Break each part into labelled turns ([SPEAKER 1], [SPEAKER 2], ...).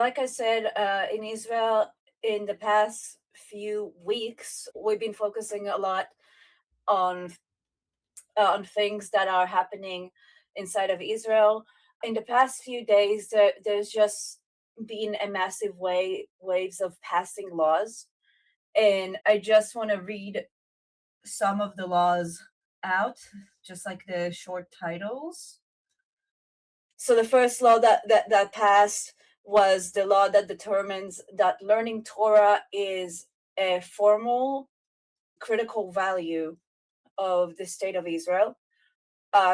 [SPEAKER 1] Like I said, in Israel, in the past few weeks, we've been focusing a lot on things that are happening inside of Israel. In the past few days, there's just been a massive waves of passing laws, and I just want to read some of the laws out, just like the short titles. So the first law that passed was the law that determines that learning Torah is a formal critical value of the state of Israel,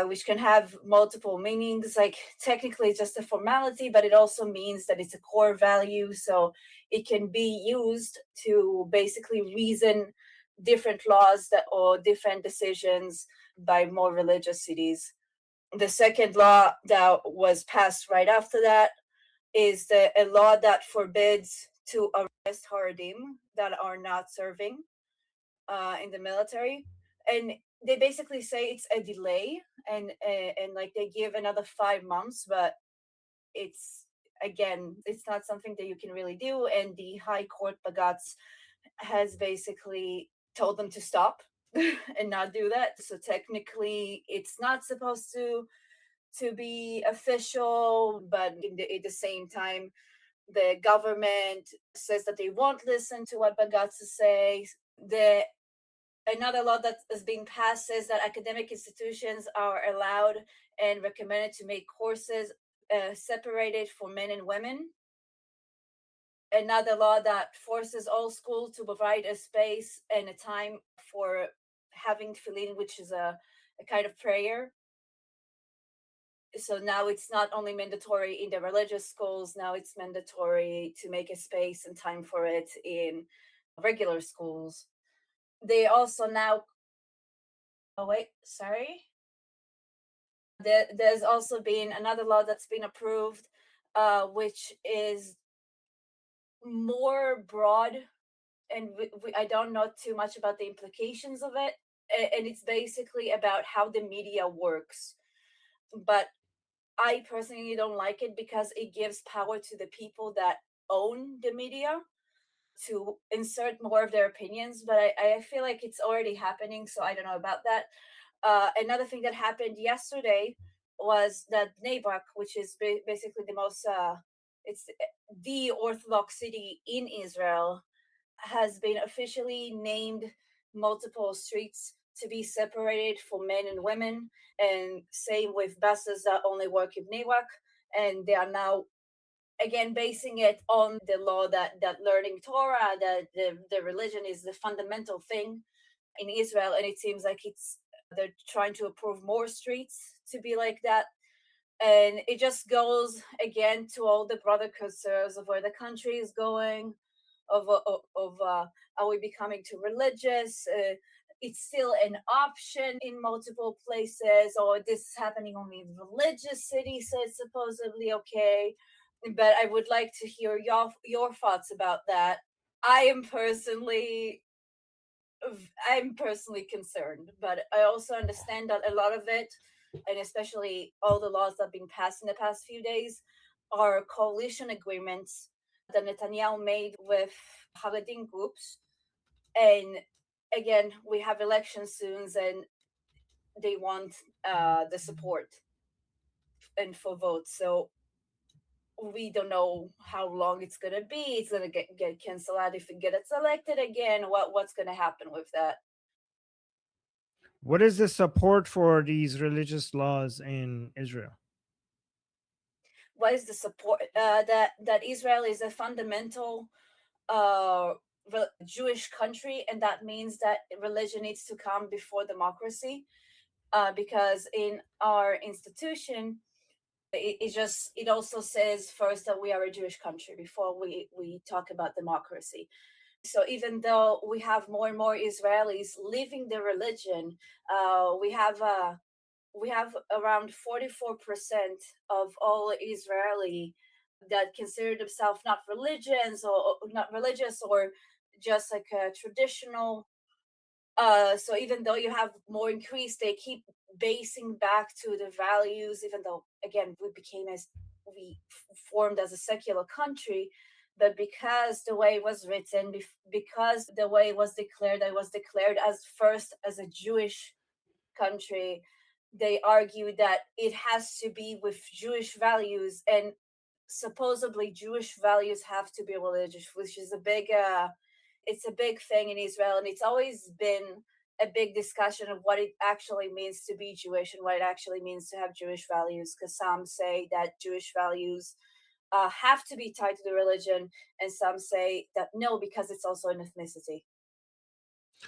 [SPEAKER 1] which can have multiple meanings. Like technically it's just a formality, but it also means that it's a core value. So it can be used to basically reason different laws or different decisions by more religious cities. The second law that was passed right after that is a law that forbids to arrest Haredim that are not serving in the military. And they basically say it's a delay, and like they give another 5 months, but it's not something that you can really do. And the High Court Bagatz has basically told them to stop and not do that. So technically it's not supposed to be official, but at the same time the government says that they won't listen to what Bagatz say. Another law that is being passed says that academic institutions are allowed and recommended to make courses separated for men and women. Another law that forces all schools to provide a space and a time for having tefillin, which is a kind of prayer. So now it's not only mandatory in the religious schools, now it's mandatory to make a space and time for it in regular schools. They also now, there's also been another law that's been approved, which is more broad, and I don't know too much about the implications of it. And it's basically about how the media works. But I personally don't like it because it gives power to the people that own the media to insert more of their opinions. But I feel like it's already happening, so I don't know about that. Another thing that happened yesterday was that Bnei Brak, which is basically the most, it's the Orthodox city in Israel, has been officially named multiple streets to be separated for men and women, and same with buses that only work in Bnei Brak. And they are now again basing it on the law that learning Torah, that the religion is the fundamental thing in Israel, and it seems like they're trying to approve more streets to be like that. And it just goes again to all the broader concerns of where the country is going, of are we becoming too religious? It's still an option in multiple places, or this is happening only in religious cities, so it's supposedly okay. But I would like to hear your thoughts about that. I'm personally concerned, but I also understand that a lot of it, and especially all the laws that have been passed in the past few days, are coalition agreements that Netanyahu made with Haredi groups. And again, we have elections soon, and they want the support and for votes. So we don't know how long it's going to be. It's going to get canceled out if it gets elected again. What's going to happen with that?
[SPEAKER 2] What is the support for these religious laws in Israel?
[SPEAKER 1] What is the support that Israel is a fundamental uh, Jewish country, and that means that religion needs to come before democracy, because in our institution, it also says first that we are a Jewish country before we talk about democracy. So even though we have more and more Israelis leaving the religion, we have around 44% of all Israeli that consider themselves not not religious, or just like a traditional. So even though you have more increase, they keep basing back to the values, even though again we became a formed as a secular country, but because the way it was written, because the way it was declared as first as a Jewish country, they argue that it has to be with Jewish values, and supposedly Jewish values have to be religious, which is a big it's a big thing in Israel, and it's always been a big discussion of what it actually means to be Jewish and what it actually means to have Jewish values. Because some say that Jewish values have to be tied to the religion, and some say that no, because it's also an ethnicity.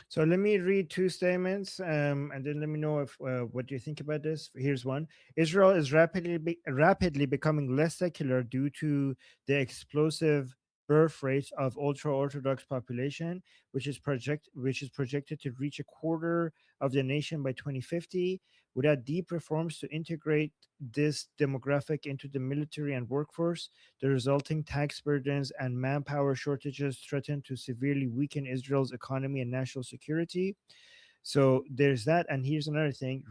[SPEAKER 2] So let me read two statements, and then let me know if what do you think about this. Here's one: Israel is rapidly becoming less secular due to the explosive birth rates of ultra-Orthodox population, which is projected to reach a quarter of the nation by 2050. Without deep reforms to integrate this demographic into the military and workforce, the resulting tax burdens and manpower shortages threaten to severely weaken Israel's economy and national security. So there's that. And here's another thing: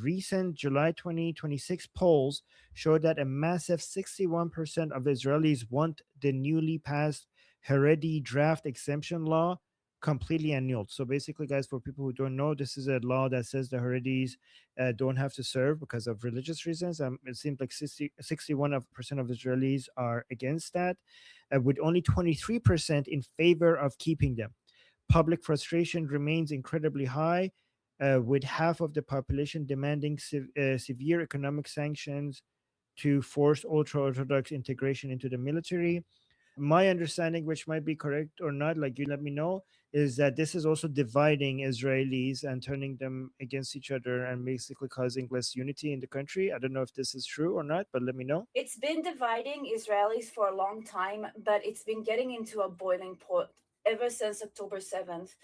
[SPEAKER 2] recent July 2026 polls show that a massive 61% of Israelis want the newly passed Haredi draft exemption law completely annulled. So basically, guys, for people who don't know, this is a law that says the Haredis don't have to serve because of religious reasons. It seems like 61% of Israelis are against that, with only 23% in favor of keeping them. Public frustration remains incredibly high, with half of the population demanding severe economic sanctions to force ultra Orthodox integration into the military. My understanding, which might be correct or not, like you let me know, is that this is also dividing Israelis and turning them against each other and basically causing less unity in the country. I don't know if this is true or not, but let me know.
[SPEAKER 1] It's been dividing Israelis for a long time, but it's been getting into a boiling point ever since October 7th,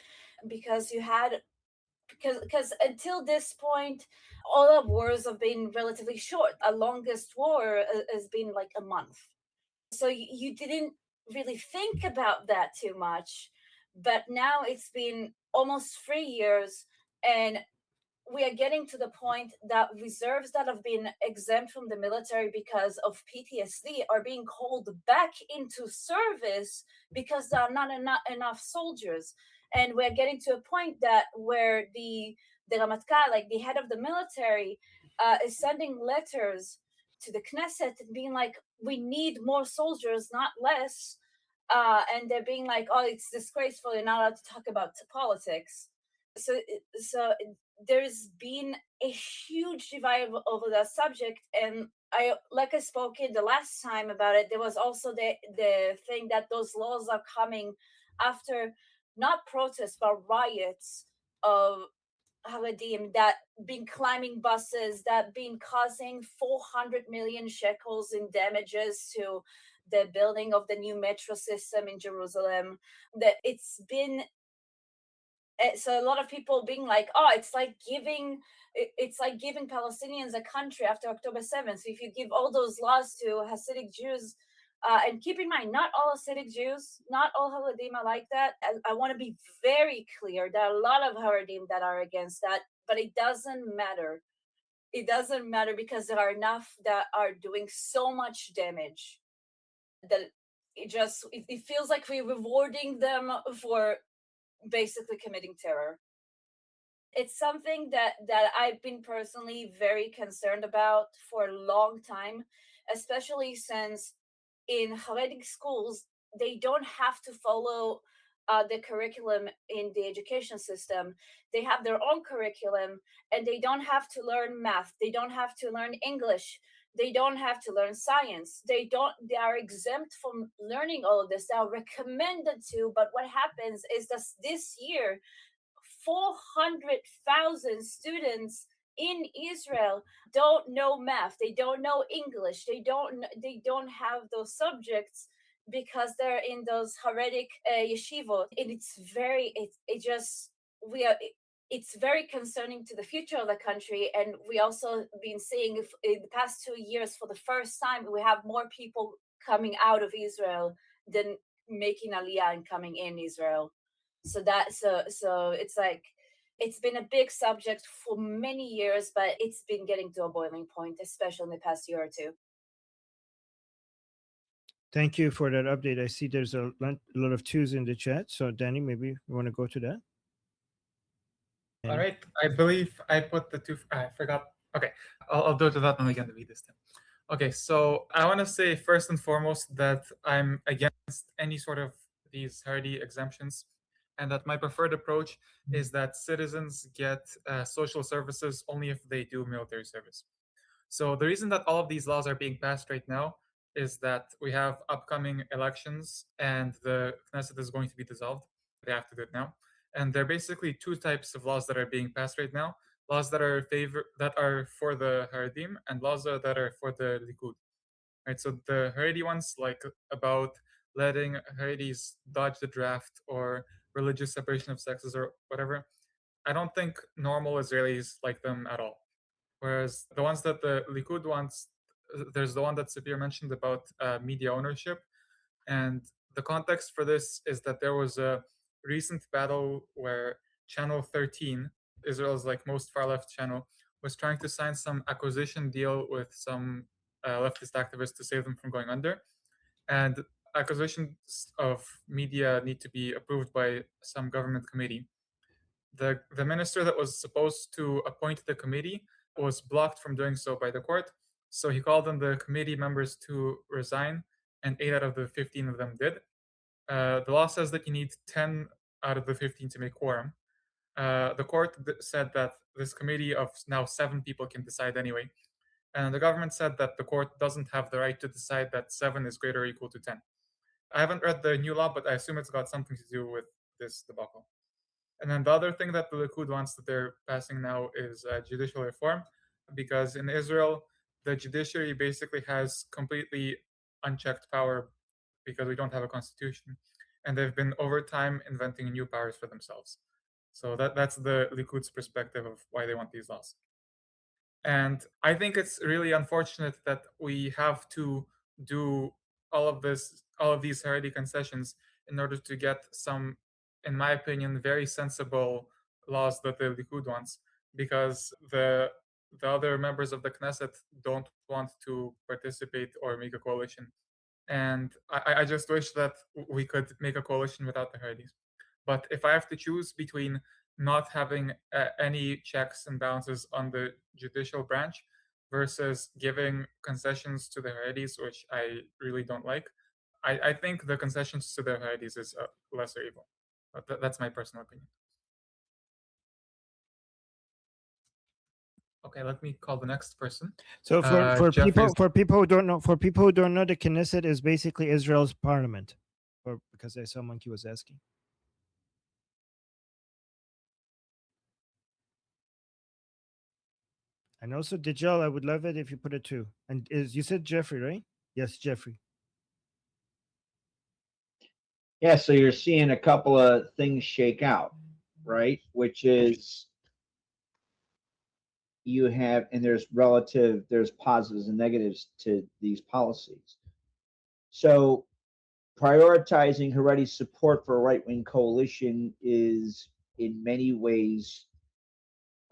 [SPEAKER 1] because you had because until this point all of wars have been relatively short. A longest war has been like a month, so you didn't really think about that too much. But now it's been almost 3 years, and we are getting to the point that reserves that have been exempt from the military because of PTSD are being called back into service because there are not enough soldiers. And we're getting to a point that where the Ramatkal, like the head of the military, is sending letters to the Knesset and being like, "We need more soldiers, not less." And they're being like, "Oh, it's disgraceful. You're not allowed to talk about politics." So, so there's been a huge divide over that subject, and I spoke in the last time about it. There was also the thing that those laws are coming after not protests but riots of Haredim that been climbing buses, that been causing 400 million shekels in damages to the building of the new metro system in Jerusalem. That it's been so a lot of people being like, "Oh, it's like giving Palestinians a country after October 7th. So if you give all those laws to Hasidic Jews, and keep in mind, not all Hasidic Jews, not all Haredim are like that. I want to be very clear. There are a lot of Haredim that are against that, but it doesn't matter. It doesn't matter because there are enough that are doing so much damage that it feels like we're rewarding them for basically committing terror. It's something that I've been personally very concerned about for a long time, especially since in Haredi schools they don't have to follow the curriculum in the education system. They have their own curriculum, and they don't have to learn math. They don't have to learn English. They don't have to learn science. They are exempt from learning all of this. They are recommended to, but what happens is that this year 400,000 students in Israel don't know math. They don't know English. They don't have those subjects because they're in those Haredic yeshivot. And it just we are it's very concerning to the future of the country. And we also been seeing in the past 2 years, for the first time, we have more people coming out of Israel than making aliyah and coming in Israel. So it's like it's been a big subject for many years, but it's been getting to a boiling point, especially in the past year or two.
[SPEAKER 2] Thank you for that update. I see there's a lot of twos in the chat. So, Danny, maybe you want to go to that?
[SPEAKER 3] All right. I believe I put the two. I forgot. Okay. I'll do it without knowing again to read this time. Okay. So I want to say first and foremost that I'm against any sort of these Haredi exemptions, and that my preferred approach is that citizens get social services only if they do military service. So the reason that all of these laws are being passed right now is that we have upcoming elections and the Knesset is going to be dissolved. They have to do it now. And there are basically two types of laws that are being passed right now: laws that are for the Haredim, and laws that are for the Likud. Right. So the Haredi ones, like about letting Haredis dodge the draft or religious separation of sexes or whatever, I don't think normal Israelis like them at all. Whereas the ones that the Likud wants, there's the one that Sapir mentioned about media ownership. And the context for this is that there was a recent battle where Channel 13, Israel's like most far left channel, was trying to sign some acquisition deal with some leftist activists to save them from going under. And acquisitions of media need to be approved by some government committee. The minister that was supposed to appoint the committee was blocked from doing so by the court. So he called on the committee members to resign, and 8 out of the 15 of them did. The law says that you need 10 out of the 15 to make quorum. The court said that this committee of now 7 people can decide anyway. And the government said that the court doesn't have the right to decide that 7 is greater or equal to 10. I haven't read the new law, but I assume it's got something to do with this debacle. And then the other thing that the Likud wants that they're passing now is judicial reform, because in Israel, the judiciary basically has completely unchecked power because we don't have a constitution. And they've been over time inventing new powers for themselves. So that's the Likud's perspective of why they want these laws. And I think it's really unfortunate that we have to do all of these Haredi concessions in order to get some, in my opinion, very sensible laws that the Likud wants, because the other members of the Knesset don't want to participate or make a coalition. And I just wish that we could make a coalition without the Haredis. But if I have to choose between not having any checks and balances on the judicial branch versus giving concessions to the Haredis, which I really don't like, I think the concessions to the Haredis is a lesser evil. But that's my personal opinion. Okay, let me call the next person.
[SPEAKER 2] So for people who don't know, the Knesset is basically Israel's parliament. Or because I saw Monkey was asking. And also, Dijal, I would love it if you put a 2. And you said Jeffrey, right? Yes, Jeffrey.
[SPEAKER 4] Yeah, so you're seeing a couple of things shake out, right? Which is you have, and there's positives and negatives to these policies. So prioritizing Haredi support for a right-wing coalition is in many ways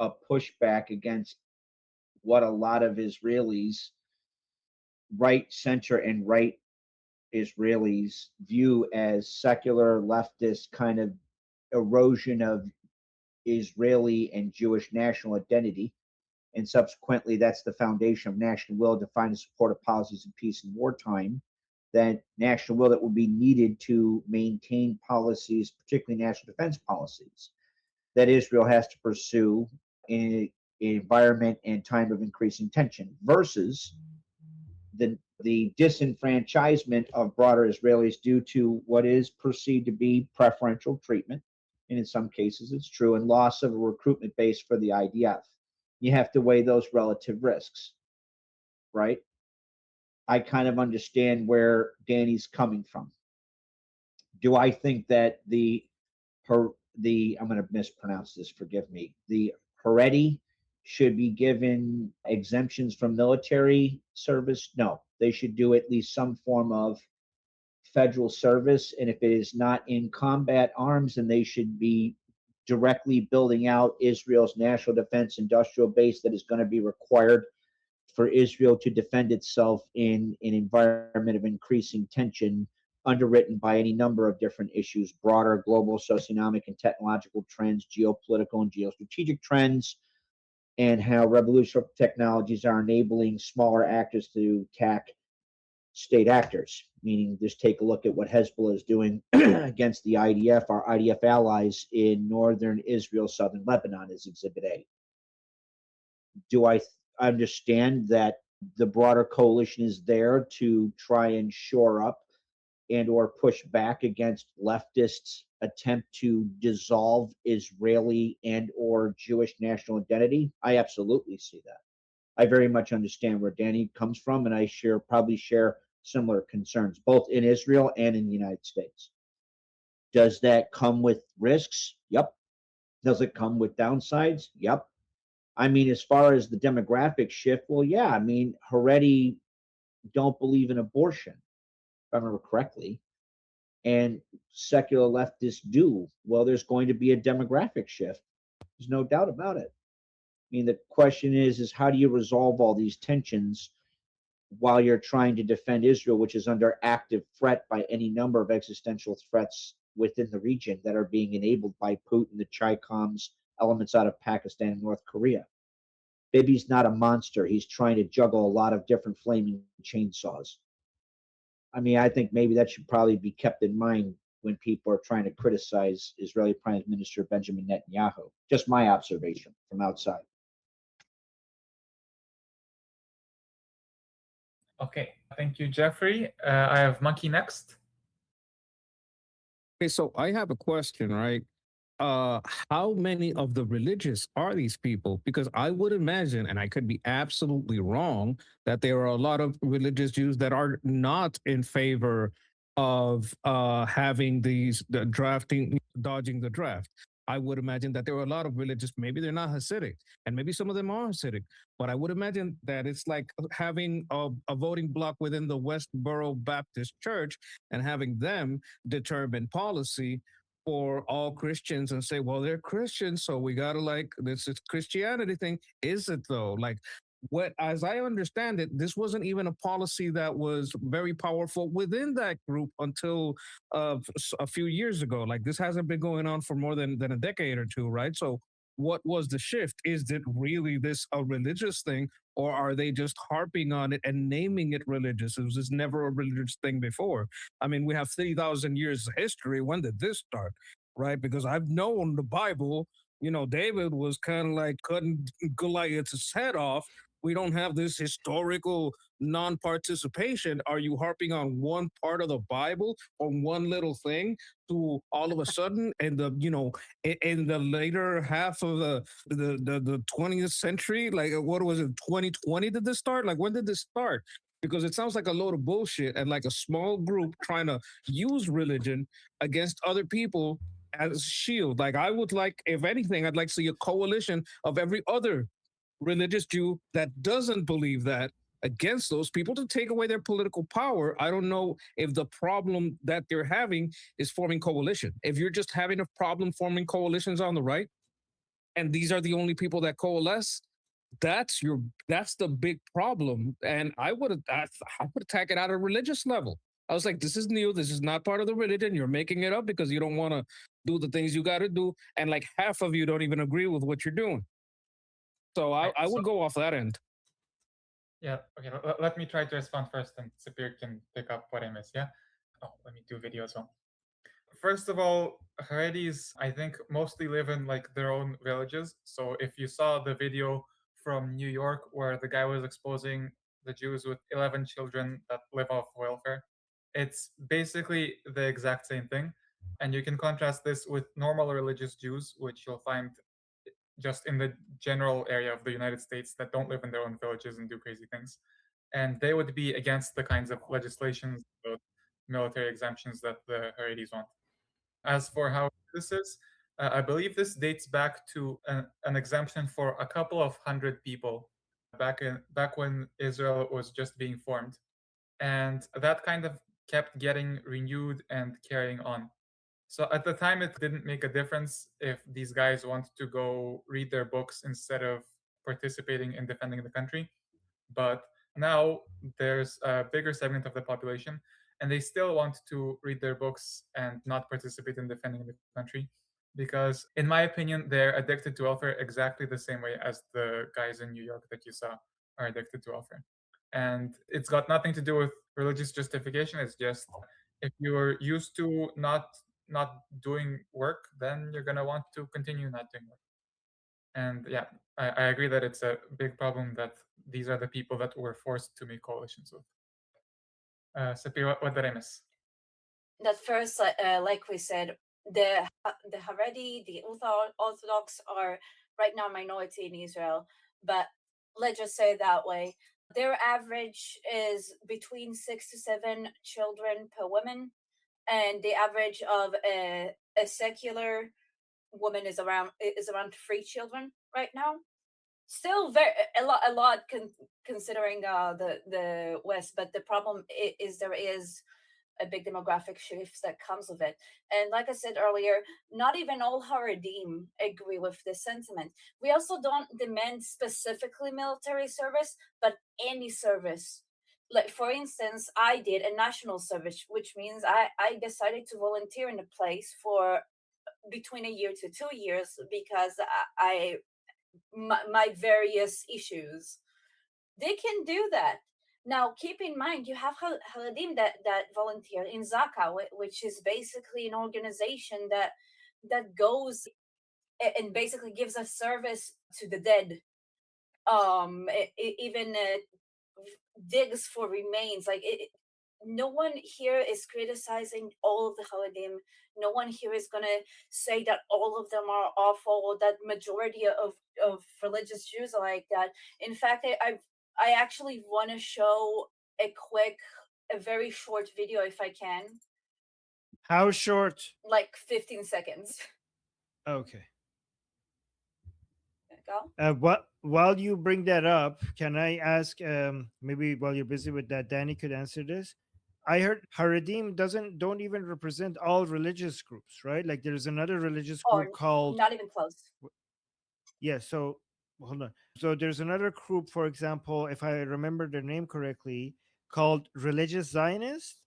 [SPEAKER 4] a pushback against what a lot of Israelis, right, center, and right Israelis view as secular leftist kind of erosion of Israeli and Jewish national identity. And subsequently, that's the foundation of national will to find and support policies of peace in wartime. That national will that will be needed to maintain policies, particularly national defense policies, that Israel has to pursue in an environment and time of increasing tension, versus the disenfranchisement of broader Israelis due to what is perceived to be preferential treatment, and in some cases it's true, and loss of a recruitment base for the IDF. You have to weigh those relative risks, right? I kind of understand where Danny's coming from. Do I think that I'm going to mispronounce this, forgive me, the Haredi should be given exemptions from military service? No, they should do at least some form of federal service. And if it is not in combat arms, then they should be directly building out Israel's national defense industrial base that is going to be required for Israel to defend itself in an environment of increasing tension, underwritten by any number of different issues, broader global socioeconomic and technological trends, geopolitical and geostrategic trends, and how revolutionary technologies are enabling smaller actors to attack state actors. Meaning, just take a look at what Hezbollah is doing against the IDF, our IDF allies in northern Israel, southern Lebanon, is Exhibit A. Do I understand that the broader coalition is there to try and shore up and or push back against leftists' attempt to dissolve Israeli and or Jewish national identity? I absolutely see that. I very much understand where Danny comes from, and I probably share similar concerns, both in Israel and in the United States. Does that come with risks? Yep. Does it come with downsides? Yep. I mean, as far as the demographic shift, well, yeah. I mean, Haredi don't believe in abortion, if I remember correctly, and secular leftists do. Well, there's going to be a demographic shift. There's no doubt about it. I mean, the question is how do you resolve all these tensions while you're trying to defend Israel, which is under active threat by any number of existential threats within the region that are being enabled by Putin, the Chi-Coms, elements out of Pakistan and North Korea. Bibi's not a monster. He's trying to juggle a lot of different flaming chainsaws. I mean, I think maybe that should probably be kept in mind when people are trying to criticize Israeli Prime Minister Benjamin Netanyahu. Just my observation from outside.
[SPEAKER 3] Okay, thank you, Jeffrey. I have Monkey next.
[SPEAKER 5] Okay, so I have a question, right? How many of the religious are these people? Because I would imagine, and I could be absolutely wrong, that there are a lot of religious Jews that are not in favor of having the drafting, dodging the draft. I would imagine that there are a lot of religious, maybe they're not Hasidic, and maybe some of them are Hasidic, but I would imagine that it's like having a voting block within the Westboro Baptist Church and having them determine policy for all Christians and say, well, they're Christians, so we gotta like this is Christianity thing. Is it though? Like, what, as I understand it, this wasn't even a policy that was very powerful within that group until a few years ago. Like, this hasn't been going on for more than a decade or two, right? So what was the shift? Is it really this a religious thing, or are they just harping on it and naming it religious? It was just never a religious thing before. I mean, we have 3,000 years of history. When did this start? Right? Because I've known the Bible, you know, David was kind of like cutting Goliath's head off. We don't have this historical non-participation. Are you harping on one part of the Bible or one little thing to all of a sudden in the, you know, in the later half of the 20th century? Like, what was it, 2020 did this start? Like, when did this start? Because it sounds like a load of bullshit and like a small group trying to use religion against other people as a shield. Like, I would like, if anything, I'd like to see a coalition of every other religious Jew that doesn't believe that against those people to take away their political power. I don't know if the problem that they're having is forming coalition. If you're just having a problem forming coalitions on the right, and these are the only people that coalesce, that's the big problem. And I would attack it at a religious level. I was like, this is new. This is not part of the religion. You're making it up because you don't want to do the things you got to do. And like half of you don't even agree with what you're doing. So I would go off that end.
[SPEAKER 3] Yeah, okay, let me try to respond first, and Sapir can pick up what I miss, yeah? Oh, let me do video as well. First of all, Haredis, I think, mostly live in like their own villages. So if you saw the video from New York where the guy was exposing the Jews with 11 children that live off welfare, it's basically the exact same thing. And you can contrast this with normal religious Jews, which you'll find just in the general area of the United States that don't live in their own villages and do crazy things. And they would be against the kinds of legislations, the military exemptions that the Haredis want. As for how this is, I believe this dates back to an exemption for a couple of hundred people back when Israel was just being formed. And that kind of kept getting renewed and carrying on. So at the time, it didn't make a difference if these guys want to go read their books instead of participating in defending the country. But now there's a bigger segment of the population, and they still want to read their books and not participate in defending the country, because in my opinion they're addicted to welfare exactly the same way as the guys in New York that you saw are addicted to welfare. And it's got nothing to do with religious justification. It's just, if you're used to not doing work, then you're going to want to continue not doing work. And yeah, I agree that it's a big problem that these are the people that we're forced to make coalitions with. Sapir, what did I miss?
[SPEAKER 1] That first, like we said, the Haredi, the ultra-Orthodox are right now minority in Israel, but let's just say it that way. Their average is between 6 to 7 children per woman, and the average of a secular woman is around 3 children right now. Still very a lot considering the West, but the problem is there is a big demographic shift that comes with it. And like I said earlier, not even all Haredim agree with this sentiment. We also don't demand specifically military service, but any service. Like, for instance, I did a national service, which means I decided to volunteer in a place for between a year to 2 years because my various issues. They can do that. Now, keep in mind, you have Haredim that volunteer in Zaka, which is basically an organization that goes and basically gives a service to the dead. Even digs for remains. Like, no one here is criticizing all of the Haredim. No one here is gonna say that all of them are awful, or that majority of religious Jews are like that. In fact, I actually want to show a very short video if I can.
[SPEAKER 2] How short?
[SPEAKER 1] Like 15 seconds.
[SPEAKER 2] Okay.
[SPEAKER 1] Go.
[SPEAKER 2] While you bring that up, can I ask? Maybe while you're busy with that, Danny could answer this. I heard Haredim don't even represent all religious groups, right? Like there's another religious group called.
[SPEAKER 1] Not even close.
[SPEAKER 2] Yeah. So hold on. So there's another group, for example, if I remember their name correctly, called Religious Zionists.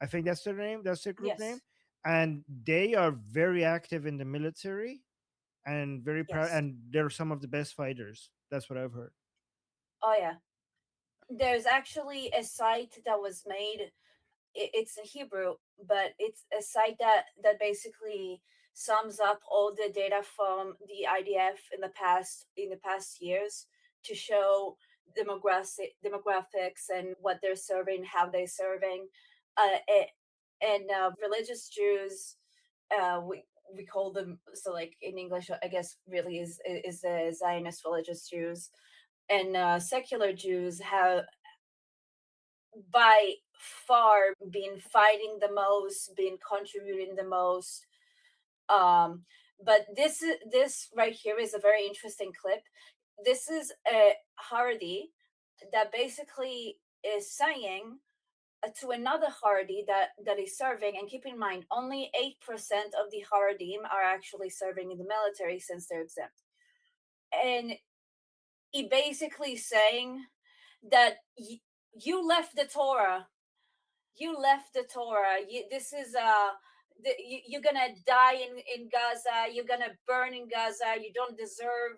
[SPEAKER 2] I think that's their name. That's their group name, and they are very active in the military, and very proud. And they're some of the best fighters. That's what I've heard.
[SPEAKER 1] Oh yeah, there's actually a site that was made. It's in Hebrew, but it's a site that basically sums up all the data from the IDF in the past years to show demographics and what they're serving, how they're serving, and religious Jews. We call them, so like in English, I guess really is the Zionist religious Jews, and secular Jews have by far been fighting the most, been contributing the most. But this right here is a very interesting clip. This is a Haredi that basically is saying to another Haredi that is serving, and keep in mind, only 8% of the Haredim are actually serving in the military since they're exempt. And he basically saying that you left the Torah. You left the Torah. This is you're gonna die in Gaza. You're gonna burn in Gaza. You don't deserve.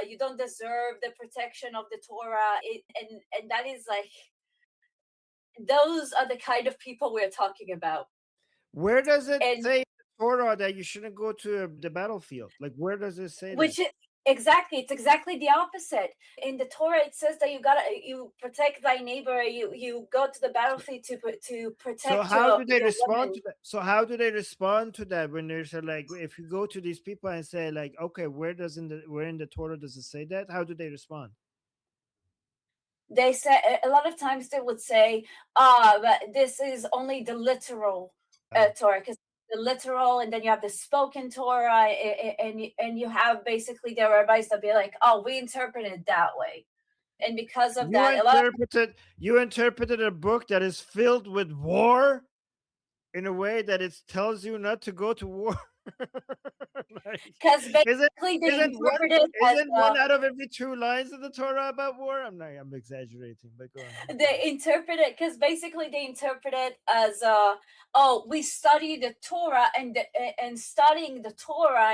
[SPEAKER 1] You don't deserve the protection of the Torah. And that is like, those are the kind of people we're talking about.
[SPEAKER 2] Where does it say in the Torah that you shouldn't go to the battlefield? Like, where does it say that?
[SPEAKER 1] Exactly, it's exactly the opposite. In the Torah, it says that you protect thy neighbor. You go to the battlefield to protect.
[SPEAKER 2] So how do they respond to that? So how do they respond to that when they say, like, if you go to these people and say, like, okay, where in the Torah does it say that? How do they respond?
[SPEAKER 1] They say a lot of times they would say, but this is only the literal Torah, because the literal, and then you have the spoken Torah, and you have basically the rabbis that be like, oh, we interpret it that way, and because of
[SPEAKER 2] you interpreted a book that is filled with war in a way that it tells you not to go to war.
[SPEAKER 1] Because
[SPEAKER 2] isn't
[SPEAKER 1] basically they
[SPEAKER 2] isn't one,
[SPEAKER 1] interpret it as
[SPEAKER 2] isn't one out of every two lines of the Torah about war? I'm exaggerating, but go on.
[SPEAKER 1] they interpret it because basically they interpret it as oh, we study the Torah and studying the Torah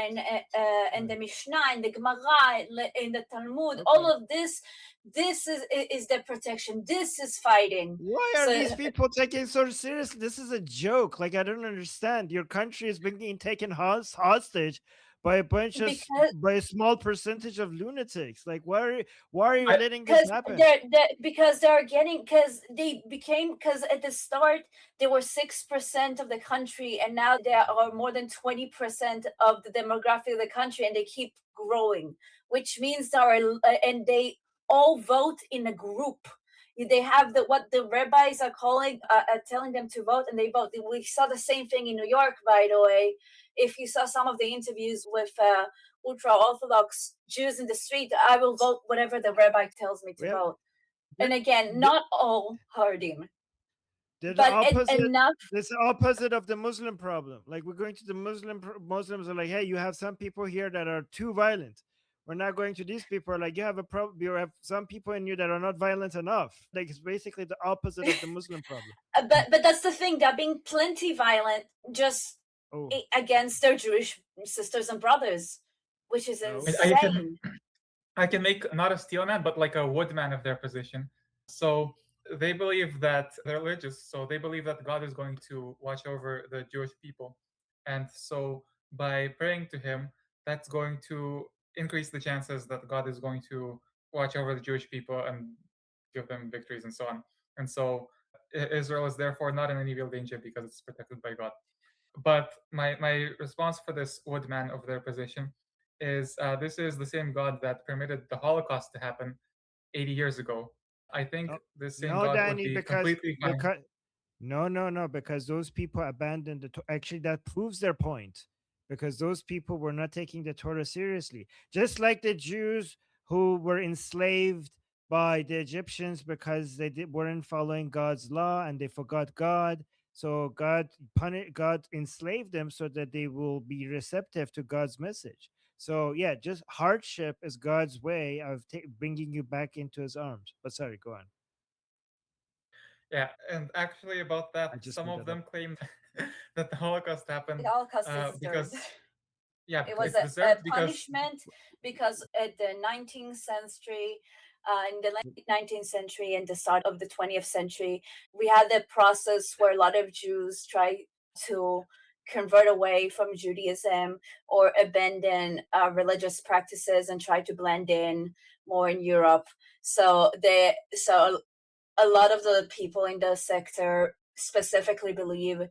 [SPEAKER 1] and the Mishnah and the Gemara in the Talmud, all of this is the protection, this is fighting.
[SPEAKER 2] Why are
[SPEAKER 1] So
[SPEAKER 2] these people taking so seriously? This is a joke. Like, I don't understand. Your country is being taken hostage by a bunch of
[SPEAKER 1] because
[SPEAKER 2] by a small percentage of lunatics. Like, why are you
[SPEAKER 3] I-
[SPEAKER 2] letting this happen?
[SPEAKER 1] because they're getting because at the start they were 6% of the country and now they are more than 20% of the demographic of the country and they keep growing, which means and they all vote in a group. They have what the rabbis are calling telling them to vote, and they vote. We saw the same thing in New York, by the way. If you saw some of the interviews with ultra-Orthodox Jews in the street, I will vote whatever the rabbi tells me to
[SPEAKER 2] Yeah.
[SPEAKER 1] vote. And again, not all Haredim,
[SPEAKER 2] They're the
[SPEAKER 1] but
[SPEAKER 2] opposite.
[SPEAKER 1] enough.
[SPEAKER 2] It's the opposite of the Muslim problem. Like, we're going to the Muslims are like, hey, you have some people here that are too violent. We're not going to these people. Like, you have a problem. You have some people in you that are not violent enough. Like, it's basically the opposite of the Muslim problem.
[SPEAKER 1] But that's the thing. They're being plenty violent just
[SPEAKER 2] Oh,
[SPEAKER 1] against their Jewish sisters and brothers, which is
[SPEAKER 2] No.
[SPEAKER 1] insane.
[SPEAKER 3] I can make not a steel man, but like a woodman of their position. So they believe that they're religious, so they believe that God is going to watch over the Jewish people. And so by praying to him, that's going to increase the chances that God is going to watch over the Jewish people and give them victories and so on. And so Israel is therefore not in any real danger because it's protected by God. But my response for this woodman of their position is this is the same God that permitted the Holocaust to happen 80 years ago. I think this same
[SPEAKER 2] no,
[SPEAKER 3] God would
[SPEAKER 2] Danny,
[SPEAKER 3] be
[SPEAKER 2] because
[SPEAKER 3] completely fine.
[SPEAKER 2] no, because those people abandoned the actually, that proves their point, because those people were not taking the Torah seriously, just like the Jews who were enslaved by the Egyptians because weren't following God's law and they forgot God. So God enslaved them so that they will be receptive to God's message. So yeah, just hardship is God's way of bringing you back into His arms. But sorry, go on.
[SPEAKER 3] Yeah, and actually about that,
[SPEAKER 2] I just
[SPEAKER 3] some
[SPEAKER 2] made
[SPEAKER 3] of
[SPEAKER 2] that up.
[SPEAKER 3] them claim that the Holocaust happened
[SPEAKER 1] The Holocaust is
[SPEAKER 3] because
[SPEAKER 1] deserved.
[SPEAKER 3] yeah,
[SPEAKER 1] It was
[SPEAKER 3] it's
[SPEAKER 1] a
[SPEAKER 3] deserved because
[SPEAKER 1] punishment because at the 19th century, in the late 19th century and the start of the 20th century, we had a process where a lot of Jews tried to convert away from Judaism or abandon religious practices and try to blend in more in Europe. So a lot of the people in the sector specifically believe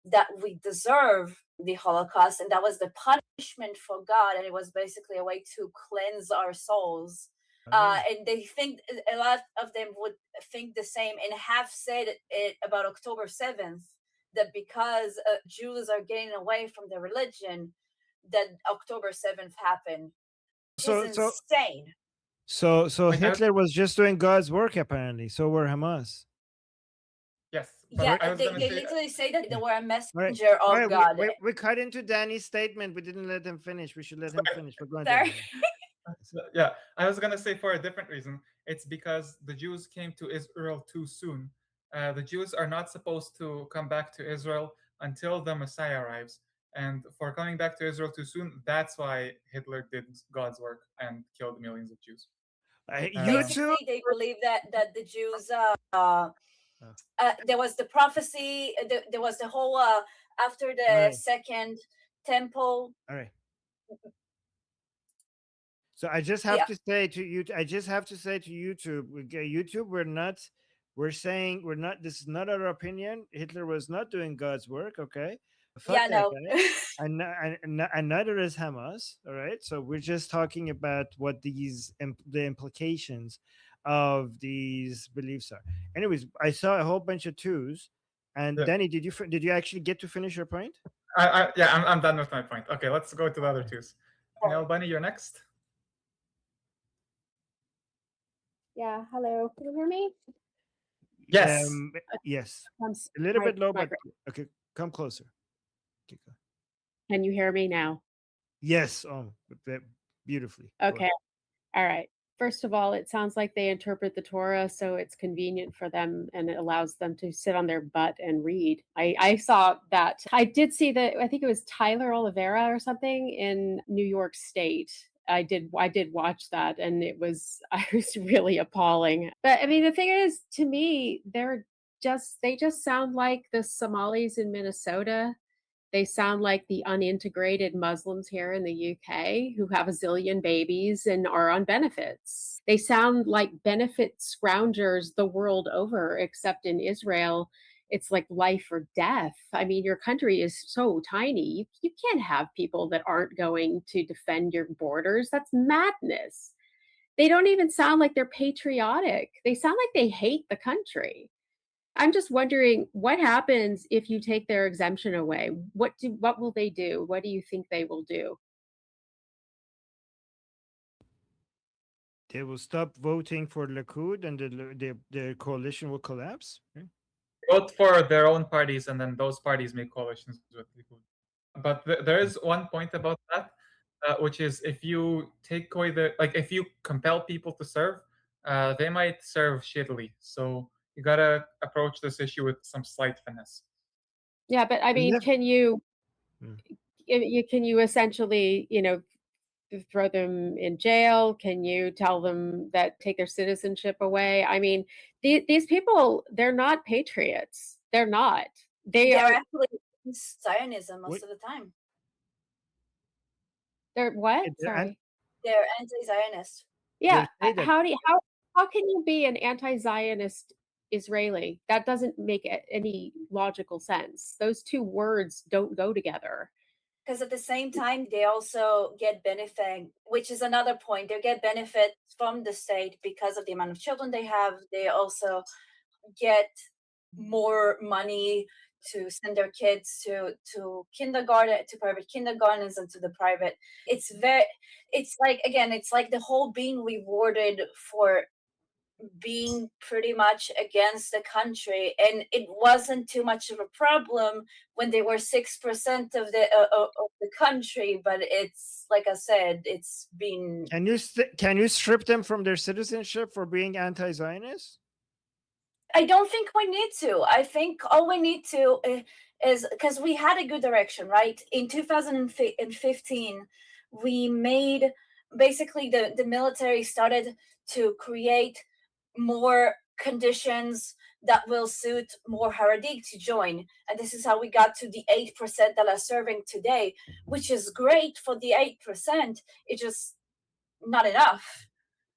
[SPEAKER 1] that we deserve the Holocaust and that was the punishment for God, and it was basically a way to cleanse our souls. And they think a lot of them would think the same and have said it about October 7th, that because Jews are getting away from their religion, that October 7th happened, which is insane.
[SPEAKER 2] So
[SPEAKER 3] Like,
[SPEAKER 2] Hitler was just doing God's work, apparently. So were Hamas.
[SPEAKER 3] yes, but
[SPEAKER 1] Yeah,
[SPEAKER 3] I was
[SPEAKER 1] they
[SPEAKER 3] gonna say
[SPEAKER 1] literally say that they were a
[SPEAKER 2] All right,
[SPEAKER 1] messenger
[SPEAKER 2] all
[SPEAKER 1] of
[SPEAKER 2] right.
[SPEAKER 1] God.
[SPEAKER 2] We cut into Danny's statement. We didn't let him finish. We should let him finish. But go on,
[SPEAKER 1] Sorry.
[SPEAKER 2] Danny.
[SPEAKER 3] yeah, I was gonna say for a different reason. It's because the Jews came to Israel too soon. The Jews are not supposed to come back to Israel until the Messiah arrives. And for coming back to Israel too soon, that's why Hitler did God's work and killed millions of Jews.
[SPEAKER 2] You too.
[SPEAKER 1] Basically, they believe that the Jews,
[SPEAKER 2] Oh.
[SPEAKER 1] there was the prophecy, there was the whole after the
[SPEAKER 2] All right.
[SPEAKER 1] second temple.
[SPEAKER 2] All right. So I just have
[SPEAKER 1] Yeah.
[SPEAKER 2] to say to you, I just have to say to YouTube, YouTube, we're saying we're not. This is not our opinion. Hitler was not doing God's work. Okay, fuck
[SPEAKER 1] Yeah,
[SPEAKER 2] that
[SPEAKER 1] no.
[SPEAKER 2] guy. And neither is Hamas. All right, so we're just talking about what the implications of these beliefs are. Anyways, I saw a whole bunch of twos. And
[SPEAKER 3] Yeah.
[SPEAKER 2] Danny, did you actually get to finish your point?
[SPEAKER 3] I'm done with my point. Okay, let's go to the other twos. Neil Bunny, you're next.
[SPEAKER 6] Yeah, hello. Can you hear me?
[SPEAKER 3] Yes.
[SPEAKER 2] Yes.
[SPEAKER 6] I'm
[SPEAKER 2] A little
[SPEAKER 6] my-
[SPEAKER 2] bit low,
[SPEAKER 6] my-
[SPEAKER 2] but okay, come closer. Okay, go.
[SPEAKER 7] Can you hear me now?
[SPEAKER 2] Yes. Beautifully. Go
[SPEAKER 7] Okay.
[SPEAKER 2] ahead.
[SPEAKER 7] All right. First of all, it sounds like they interpret the Torah so it's convenient for them and it allows them to sit on their butt and read. I saw that. I did see that. I think it was Tyler Oliveira or something in New York State. I did watch that, and it was I was really appalling. But I mean, the thing is, to me, they just sound like the Somalis in Minnesota. They sound like the unintegrated Muslims here in the UK who have a zillion babies and are on benefits. They sound like benefit scroungers the world over, except in Israel, it's like life or death. I mean, your country is so tiny. You can't have people that aren't going to defend your borders. That's madness. They don't even sound like they're patriotic. They sound like they hate the country. I'm just wondering what happens if you take their exemption away? What will they do? What do you think they will do?
[SPEAKER 2] They will stop voting for Likud, and the coalition will collapse. Okay.
[SPEAKER 3] Vote for their own parties, and then those parties make coalitions with Likud. But there is one point about that, which is if you take away if you compel people to serve, they might serve shittily. So you gotta approach this issue with some slight finesse.
[SPEAKER 7] Yeah, but I mean, can you essentially, throw them in jail? Can you tell them that take their citizenship away? I mean, these people, they're not patriots. They're not.
[SPEAKER 1] They're actually Zionism most of the time.
[SPEAKER 7] They're what?
[SPEAKER 2] They're
[SPEAKER 7] Sorry.
[SPEAKER 1] They're anti-Zionist.
[SPEAKER 7] Yeah. How can you be an anti-Zionist Israeli? That doesn't make any logical sense. Those two words don't go together.
[SPEAKER 1] Because at the same time, they also get benefit, which is another point. They get benefits from the state because of the amount of children they have. They also get more money to send their kids to kindergarten, to private kindergartens, and to the private. It's like the whole being rewarded for being pretty much against the country, and it wasn't too much of a problem when they were 6% of the country, but it's like I said, it's been.
[SPEAKER 2] Can you strip them from their citizenship for being anti-Zionist?
[SPEAKER 1] I don't think we need to. I think all we need to is because we had a good direction, right? In 2015, we made basically the military started to create more conditions that will suit more Haredi to join. And this is how we got to the 8% that are serving today, which is great for the 8%. It's just not enough.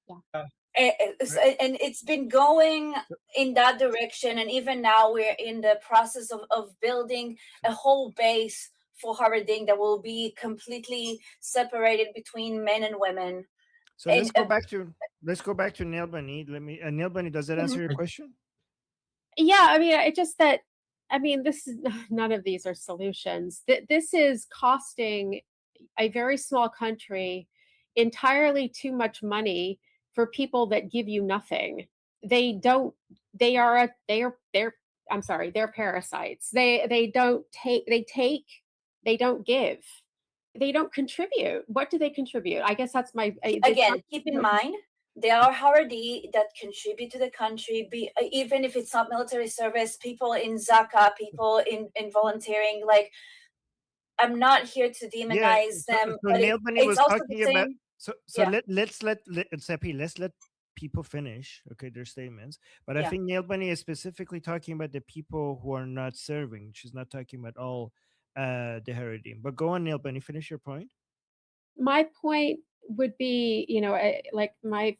[SPEAKER 7] Yeah.
[SPEAKER 1] And it's been going in that direction. And even now we're in the process of building a whole base for Haredim that will be completely separated between men and women.
[SPEAKER 2] So let's go back to Neil Bunny. Neil Bunny, does that answer your question?
[SPEAKER 7] Yeah, I mean, this is none of these are solutions. This is costing a very small country entirely too much money for people that give you nothing. They're parasites. They don't give. They don't contribute. What do they contribute? I guess that's my
[SPEAKER 1] again. Keep in mind, there are Haredi that contribute to the country, even if it's not military service. People in Zaka, people in volunteering. Like, I'm not here to demonize them, but it's also the same.
[SPEAKER 2] Let's let people finish, okay, their statements. But I think Neil Bunny is specifically talking about the people who are not serving. She's not talking about all the Haredim. But go on, Neil Bunny, finish your point.
[SPEAKER 7] My point would be, like my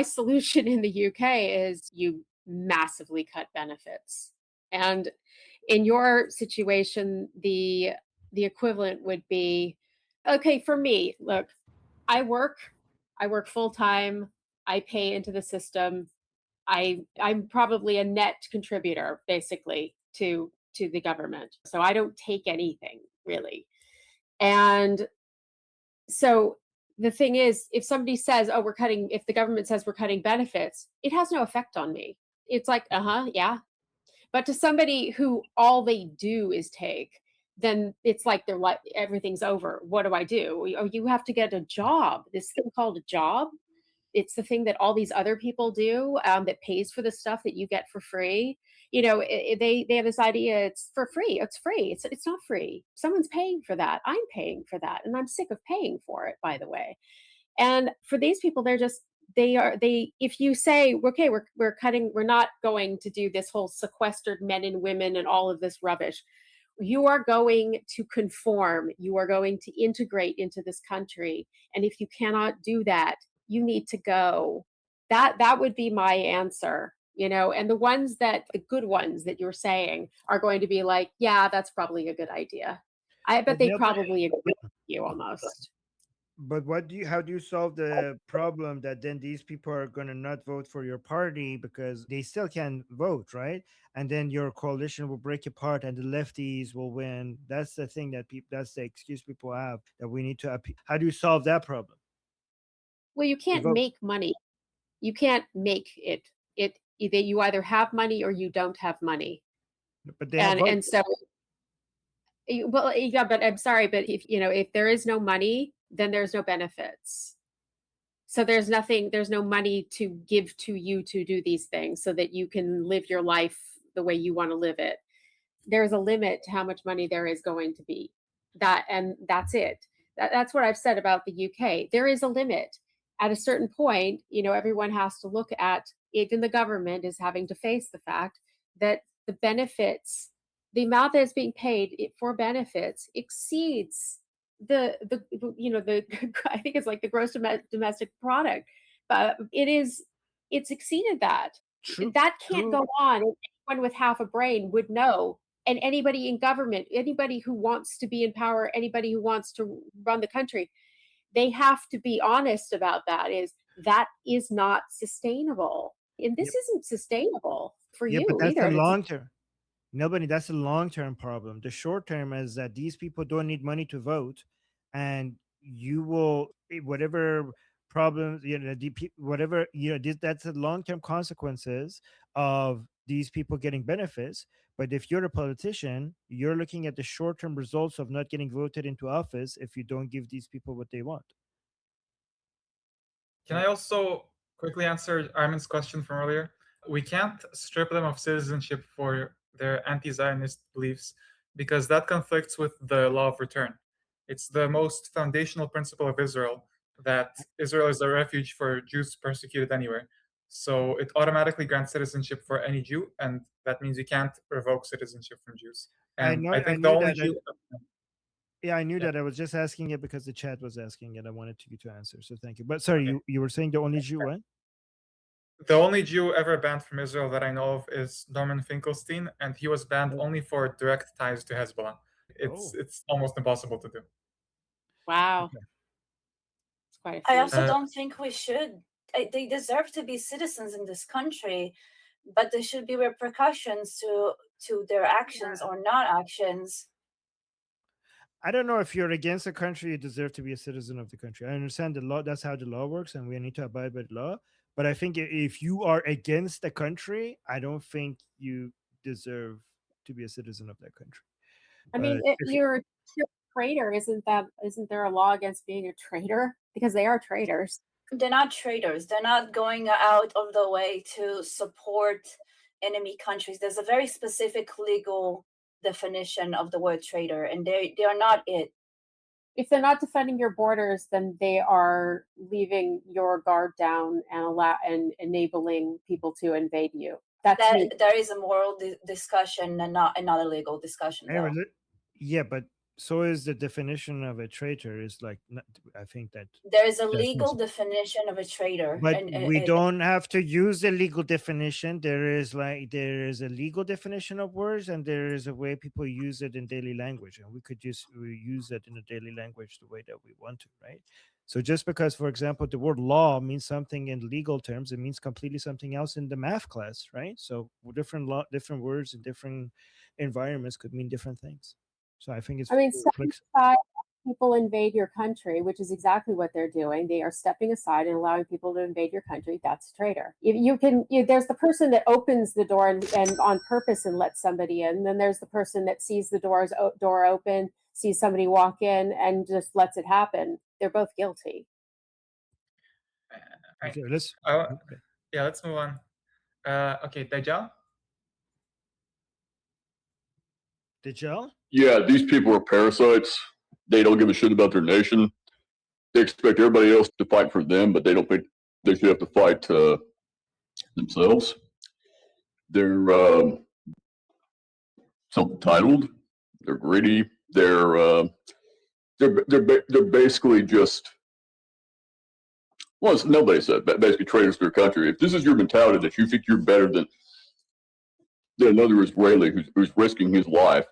[SPEAKER 7] solution in the UK is you massively cut benefits. And in your situation, the equivalent would be, okay, for me, look, I work full time. I pay into the system. I'm probably a net contributor, basically, to the government. So I don't take anything really. And so the thing is, if somebody says, oh, if the government says we're cutting benefits, it has no effect on me. It's like, yeah. But to somebody who all they do is take, then it's like they're like everything's over. What do I do? Oh, you have to get a job. This thing called a job. It's the thing that all these other people do, that pays for the stuff that you get for free. They have this idea it's for free. It's free. It's not free. Someone's paying for that. I'm paying for that, and I'm sick of paying for it. By the way, and for these people, if you say, okay, we're cutting, we're not going to do this whole sequestered men and women and all of this rubbish. You are going to conform, you are going to integrate into this country. And if you cannot do that, you need to go. That would be my answer. And the good ones that you're saying are going to be like, yeah, that's probably a good idea. I bet they probably agree with you almost.
[SPEAKER 2] But how do you solve the problem that then these people are going to not vote for your party because they still can vote, right? And then your coalition will break apart and the lefties will win. That's the thing that's the excuse people have, that we need to how do you solve that problem?
[SPEAKER 7] Well, you can't make money. You can't make it. You either have money or you don't have money.
[SPEAKER 2] But they have
[SPEAKER 7] and so, well, yeah, but I'm sorry, but if there is no money, then there's no benefits. So there's no money to give to you to do these things so that you can live your life the way you want to live it. There's a limit to how much money there is going to be. And that's it. That's what I've said about the UK. There is a limit. At a certain point, everyone has to look at, even the government is having to face the fact that the benefits, the amount that is being paid for benefits exceeds the I think it's like the gross domestic product, but it's exceeded that. That can't go on. Anyone with half a brain would know, and anybody in government, anybody who wants to be in power, anybody who wants to run the country, they have to be honest about that. That is not sustainable, and this isn't sustainable for you
[SPEAKER 2] but that's
[SPEAKER 7] either.
[SPEAKER 2] the long term. Nobody, that's a long-term problem. The short term is that these people don't need money to vote, and you will, whatever problems, whatever, that's the long-term consequences of these people getting benefits. But if you're a politician, you're looking at the short-term results of not getting voted into office if you don't give these people what they want.
[SPEAKER 3] Can I also quickly answer Armin's question from earlier? We can't strip them of citizenship for their anti-Zionist beliefs because that conflicts with the law of return. It's the most foundational principle of Israel, that Israel is a refuge for Jews persecuted anywhere. So it automatically grants citizenship for any Jew, and that means you can't revoke citizenship from Jews. And I think the only Jew...
[SPEAKER 2] Yeah, I knew that. I was just asking it because the chat was asking it. I wanted you to answer, so thank you. But sorry, you were saying the only Jew, what?
[SPEAKER 3] The only Jew ever banned from Israel that I know of is Norman Finkelstein, and he was banned only for direct ties to Hezbollah. It's almost impossible to do.
[SPEAKER 7] Wow.
[SPEAKER 2] Okay.
[SPEAKER 7] It's quite
[SPEAKER 1] I also don't think we should. They deserve to be citizens in this country, but there should be repercussions to their actions or not actions.
[SPEAKER 2] I don't know if you're against a country, you deserve to be a citizen of the country. I understand the law, that's how the law works, and we need to abide by the law. But I think if you are against the country, I don't think you deserve to be a citizen of that country.
[SPEAKER 7] I mean, if you're a traitor, isn't there a law against being a traitor? Because they are traitors.
[SPEAKER 1] They're not traitors. They're not going out of the way to support enemy countries. There's a very specific legal definition of the word traitor, and they are not it.
[SPEAKER 7] If they're not defending your borders, then they are leaving your guard down and enabling people to invade you.
[SPEAKER 1] There is a moral discussion and not a legal discussion.
[SPEAKER 2] Anyway, yeah, but so is the definition of a traitor. Is like, I think that
[SPEAKER 1] there is a legal definition of a traitor,
[SPEAKER 2] but we don't have to use the legal definition. There is a legal definition of words, and there is a way people use it in daily language, and we could just use it in a daily language the way that we want to, right? So just because, for example, the word law means something in legal terms, it means completely something else in the math class, right? So different words in different environments could mean different things. So I think it's.
[SPEAKER 7] I mean, people invade your country, which is exactly what they're doing. They are stepping aside and allowing people to invade your country. That's a traitor. There's the person that opens the door and on purpose and lets somebody in. Then there's the person that sees the door open, sees somebody walk in and just lets it happen. They're both guilty.
[SPEAKER 3] Right.
[SPEAKER 2] Okay, let's
[SPEAKER 3] Yeah, let's move on. Okay, Dajjal.
[SPEAKER 2] Dajjal?
[SPEAKER 8] Yeah, these people are parasites. They don't give a shit about their nation. They expect everybody else to fight for them, but they don't think they should have to fight themselves. They're self-entitled. They're greedy. They're basically just, well, nobody said, but basically traitors to their country. If this is your mentality that you think you're better than another Israeli who's risking his life,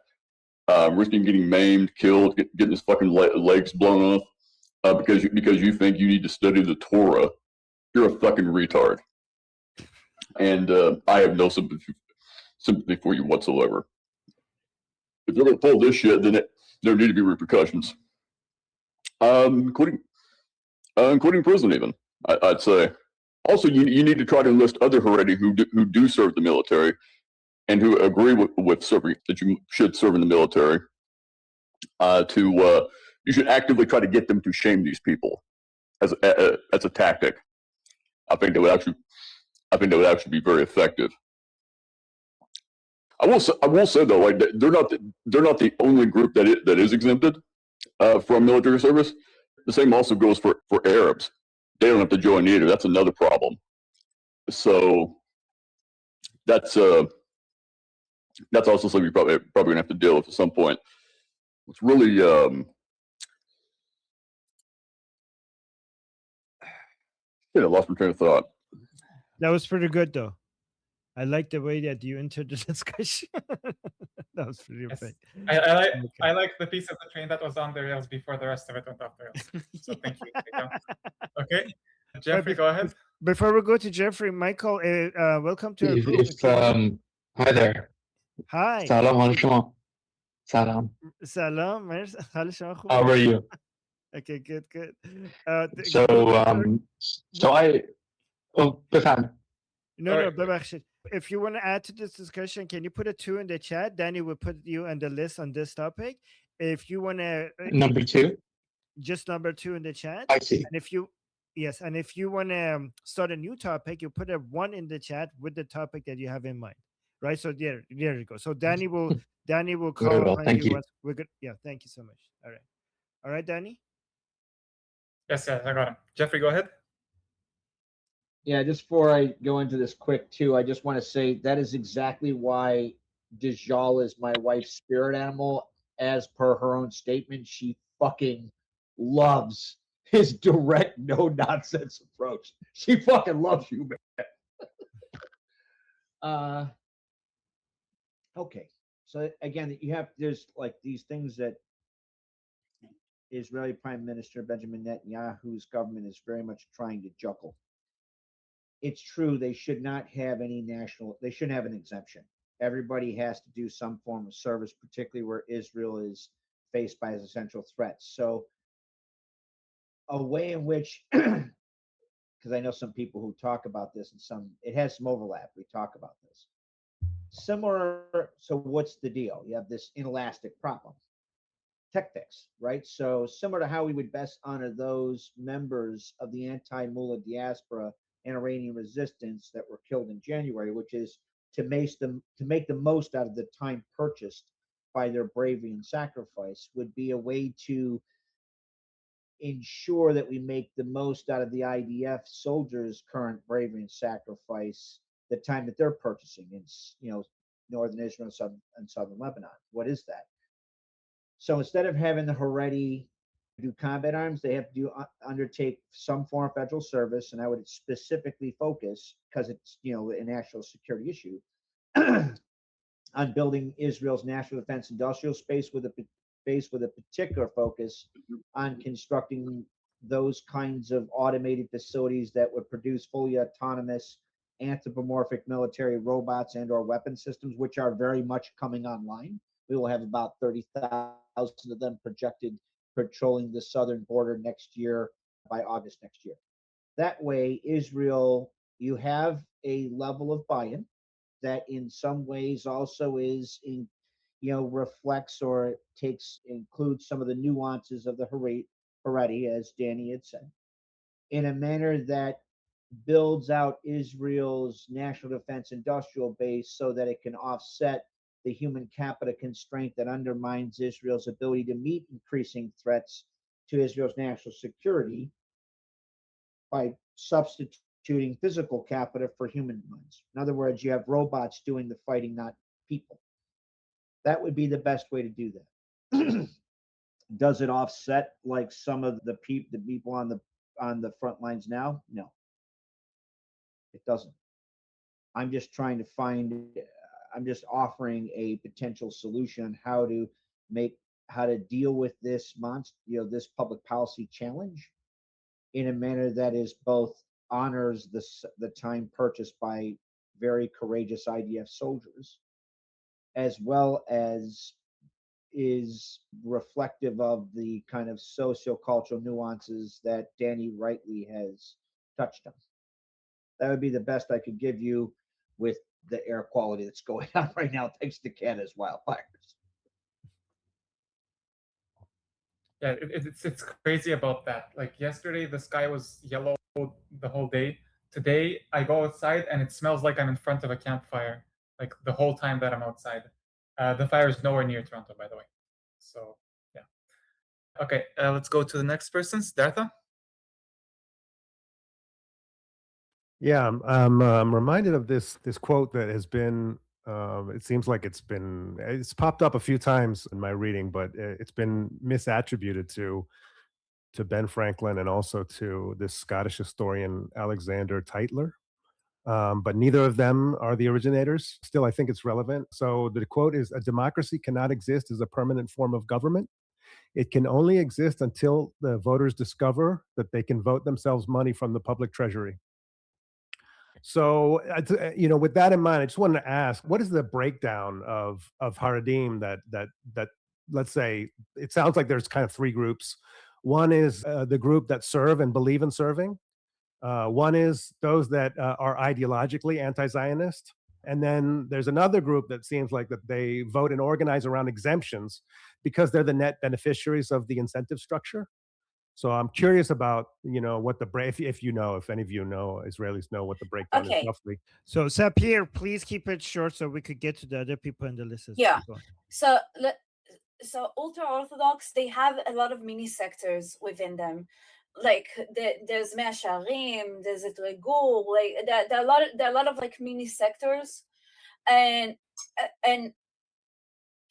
[SPEAKER 8] risking getting maimed, killed, getting his fucking legs blown off, because you think you need to study the Torah, you're a fucking retard. And I have no sympathy for you whatsoever. If you're going to pull this shit, then there need to be repercussions, including prison. Even I'd say. Also, you need to try to enlist other Haredi who do serve the military and who agree with serving, that you should serve in the military. You should actively try to get them to shame these people as a tactic. I think that would actually be very effective. I will say though, like they're not the only group that is exempted from military service. The same also goes for Arabs. They don't have to join either. That's another problem. So that's also something you're probably gonna have to deal with at some point. It's really I lost my train of thought.
[SPEAKER 2] That was pretty good though. I like the way that you entered the discussion. That was pretty
[SPEAKER 3] Yes.
[SPEAKER 2] good.
[SPEAKER 3] I like the piece of the train that was on the rails before the rest of it went off the rails. So thank you. Okay, Jeffrey, go ahead.
[SPEAKER 2] Before we go to Jeffrey, Michael, welcome to our group.
[SPEAKER 9] Hi there.
[SPEAKER 2] Hi.
[SPEAKER 9] سلام حال شما. سلام.
[SPEAKER 2] Salam. حال شما خوبه؟
[SPEAKER 9] How are you?
[SPEAKER 2] Okay, good.
[SPEAKER 9] So بفهم.
[SPEAKER 2] No, ببخشید. If you want to add to this discussion, can you put a 2 in the chat? Danny will put you on the list on this topic. If you want to
[SPEAKER 9] Number 2?
[SPEAKER 2] Just number 2 in the chat.
[SPEAKER 9] I see.
[SPEAKER 2] And if you want to start a new topic, you put a 1 in the chat with the topic that you have in mind. Right? So there you go. So Danny will call upon
[SPEAKER 9] Thank you.
[SPEAKER 2] We're good. Yeah, thank you so much. All right, Danny?
[SPEAKER 3] Yes, I got him. Jeffrey, go ahead.
[SPEAKER 4] Yeah, just before I go into this quick too, I just want to say that is exactly why Dajjal is my wife's spirit animal. As per her own statement, she fucking loves his direct, no nonsense approach. She fucking loves you, man. Okay, so again, there's like these things that Israeli Prime Minister Benjamin Netanyahu's government is very much trying to juggle. It's true they should not have they shouldn't have an exemption. Everybody has to do some form of service, particularly where Israel is faced by essential threats. So a way in which, because I know some people who talk about this and it has some overlap. We talk about this. Similar, so what's the deal? You have this inelastic problem. Tech fix, right? So similar to how we would best honor those members of the anti-Mullah diaspora and Iranian resistance that were killed in January, which is to make the most out of the time purchased by their bravery and sacrifice, would be a way to ensure that we make the most out of the IDF soldiers' current bravery and sacrifice, the time that they're purchasing in northern Israel and southern Lebanon. What is that? So instead of having the Haredi do combat arms, they have to undertake some form of federal service, and I would specifically focus, because it's a national security issue, on building Israel's national defense industrial space with a particular focus on constructing those kinds of automated facilities that would produce fully autonomous anthropomorphic military robots and or weapon systems, which are very much coming online. We will have about 30,000 of them projected patrolling the southern border next year by August next year. That way, Israel, you have a level of buy-in that in some ways also is in, reflects or includes some of the nuances of the Haredi, as Danny had said, in a manner that builds out Israel's national defense industrial base so that it can offset the human capital constraint that undermines Israel's ability to meet increasing threats to Israel's national security by substituting physical capital for human ones. In other words, you have robots doing the fighting, not people. That would be the best way to do that. Does it offset like some of the people on the front lines now? No, it doesn't. I'm just trying to I'm just offering a potential solution on how to deal with this this public policy challenge in a manner that is both honors the time purchased by very courageous IDF soldiers, as well as is reflective of the kind of sociocultural nuances that Danny rightly has touched on. That would be the best I could give you with the air quality that's going on right now, thanks to Canada's wildfires.
[SPEAKER 3] Yeah, it's crazy about that. Like yesterday, the sky was yellow the whole day. Today, I go outside and it smells like I'm in front of a campfire, like the whole time that I'm outside. The fire is nowhere near Toronto, by the way. So, yeah. Okay, let's go to the next person, Siddhartha.
[SPEAKER 10] Yeah, I'm reminded of this quote that has been. It seems like it's popped up a few times in my reading, but it's been misattributed to Ben Franklin and also to this Scottish historian Alexander Tytler. But neither of them are the originators. Still, I think it's relevant. So the quote is: "A democracy cannot exist as a permanent form of government. It can only exist until the voters discover that they can vote themselves money from the public treasury." So, with that in mind, I just wanted to ask, what is the breakdown of Haredim that let's say it sounds like there's kind of three groups. One is the group that serve and believe in serving. One is those that are ideologically anti-Zionist. And then there's another group that seems like that they vote and organize around exemptions because they're the net beneficiaries of the incentive structure. So I'm curious about, what if any of you know, Israelis know what the breakdown is roughly.
[SPEAKER 2] So Sapir, please keep it short so we could get to the other people in the list.
[SPEAKER 1] Yeah. So ultra-Orthodox, they have a lot of mini sectors within them. Like there's Mea Shearim, there's Etregur, like there are a lot of like mini sectors, and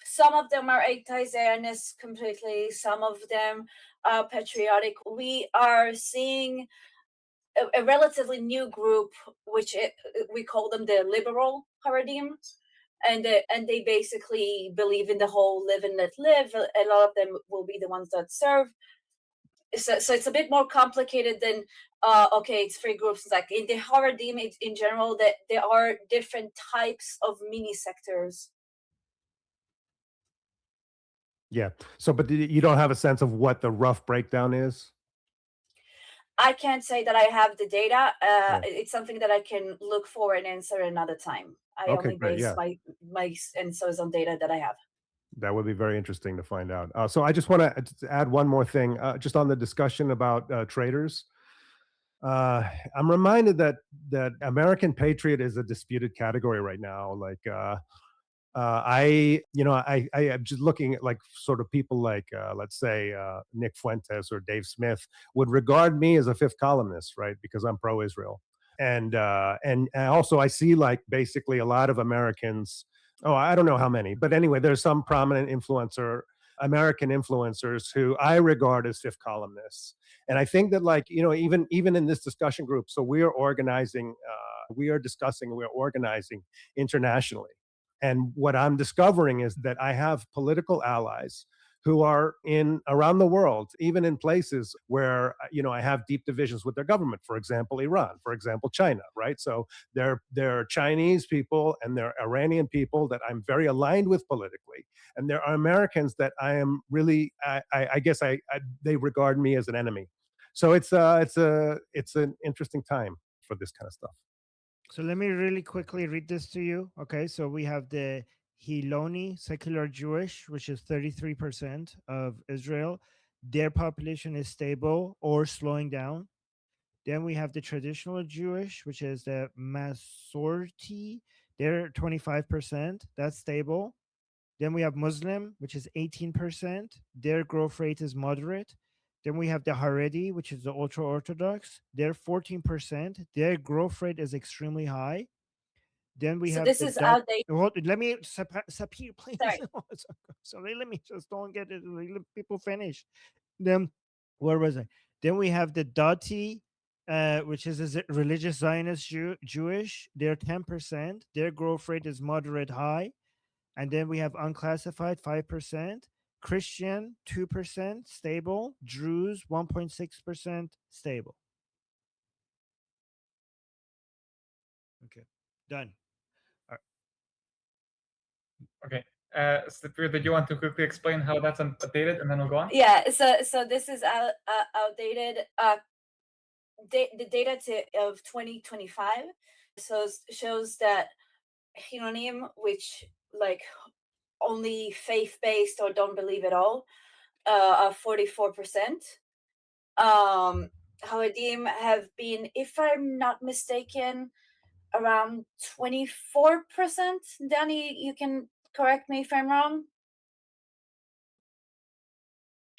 [SPEAKER 1] some of them are anti-Zionist completely. Some of them are patriotic. We are seeing a relatively new group, which we call them the liberal Haredim, and they basically believe in the whole live and let live. A lot of them will be the ones that serve. So it's a bit more complicated than it's three groups. Like in the Haredim in general, that there are different types of mini sectors.
[SPEAKER 10] Yeah. So, but you don't have a sense of what the rough breakdown is?
[SPEAKER 1] I can't say that I have the data. It's something that I can look for and answer another time. I only base my answers on data that I have.
[SPEAKER 10] That would be very interesting to find out. So I just want to add one more thing, just on the discussion about traitors. I'm reminded that American patriot is a disputed category right now. Like, I'm just looking at like sort of people like, let's say, Nick Fuentes or Dave Smith would regard me as a fifth columnist, right? Because I'm pro-Israel. And also I see like basically a lot of Americans, I don't know how many, but anyway, there's some prominent American influencers who I regard as fifth columnists. And I think that like, even in this discussion group, so we are organizing, we're organizing internationally. And what I'm discovering is that I have political allies who are in around the world, even in places where I have deep divisions with their government. For example, Iran. For example, China. Right. So there are Chinese people and there are Iranian people that I'm very aligned with politically, and there are Americans that I am really. I guess they regard me as an enemy. So it's an interesting time for this kind of stuff.
[SPEAKER 2] So let me really quickly read this to you. Okay, so we have the Hiloni secular Jewish, which is 33% of Israel. Their population is stable or slowing down. Then we have the traditional Jewish, which is the Masorti. They're 25%. That's stable. Then we have Muslim, which is 18%. Their growth rate is moderate. Then we have the Haredi, which is the ultra-Orthodox. They're 14%. Their growth rate is extremely high. Then we
[SPEAKER 1] So
[SPEAKER 2] have
[SPEAKER 1] this is outdated.
[SPEAKER 2] let me Sapir, please.
[SPEAKER 1] Sorry.
[SPEAKER 2] So let me just don't get it. Let people finish. Then where was I? Then we have the Dati, which is a religious Zionist Jewish. They're 10%. Their growth rate is moderate high. And then we have unclassified 5%. Christian 2% stable, Druze 1.6% stable. Okay, done.
[SPEAKER 3] Okay. Sapir, did you want to quickly explain how that's updated, and then we'll go on?
[SPEAKER 1] Yeah. So this is outdated. The data of 2025 shows that Hilonim, which like only faith-based or don't believe at all, are 44%. Haredim have been, if I'm not mistaken, around 24%. Danny, you can correct me if I'm wrong.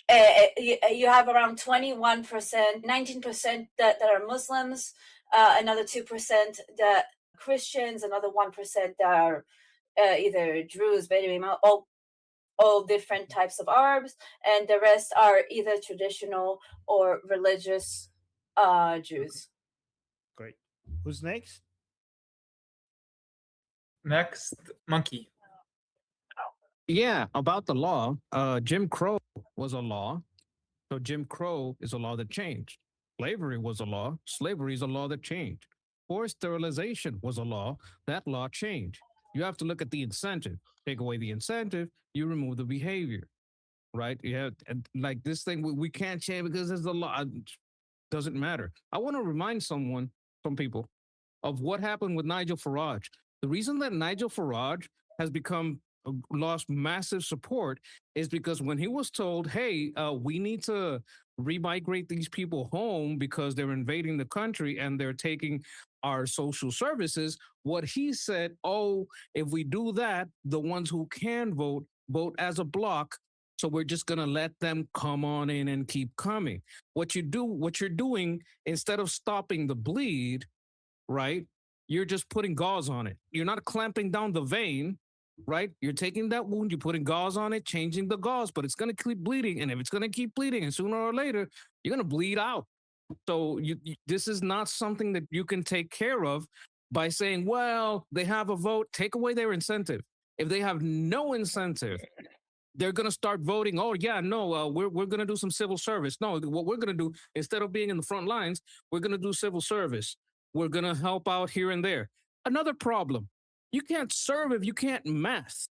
[SPEAKER 1] You have around 21%, 19% that are Muslims, another 2% that Christians, another 1% that are either Druze, Bedouin, all different types of Arabs, and the rest are either traditional or religious Jews.
[SPEAKER 2] Great. Who's next?
[SPEAKER 3] Next, Monkey.
[SPEAKER 5] Yeah, about the law, Jim Crow was a law. So Jim Crow is a law that changed. Slavery was a law. Slavery is a law that changed. Forced sterilization was a law. That law changed. You have to look at the incentive. Take away the incentive, you remove the behavior, right? You have, like this thing, we can't change because there's a law. Doesn't matter. I want to remind some people, of what happened with Nigel Farage. The reason that Nigel Farage has lost massive support is because when he was told, hey, we need to remigrate these people home because they're invading the country and they're taking our social services, what he said, oh, if we do that, the ones who can vote as a block. So we're just going to let them come on in and keep coming. What you're doing, instead of stopping the bleed, right, you're just putting gauze on it. You're not clamping down the vein, right? You're taking that wound, you're putting gauze on it, changing the gauze, but it's going to keep bleeding. And if it's going to keep bleeding, and sooner or later, you're going to bleed out. So this is not something that you can take care of by saying, well, they have a vote, take away their incentive. If they have no incentive, they're going to start voting. Oh, yeah, no, we're going to do some civil service. No, what we're going to do, instead of being in the front lines, we're going to do civil service. We're going to help out here and there. Another problem, you can't serve if you can't math.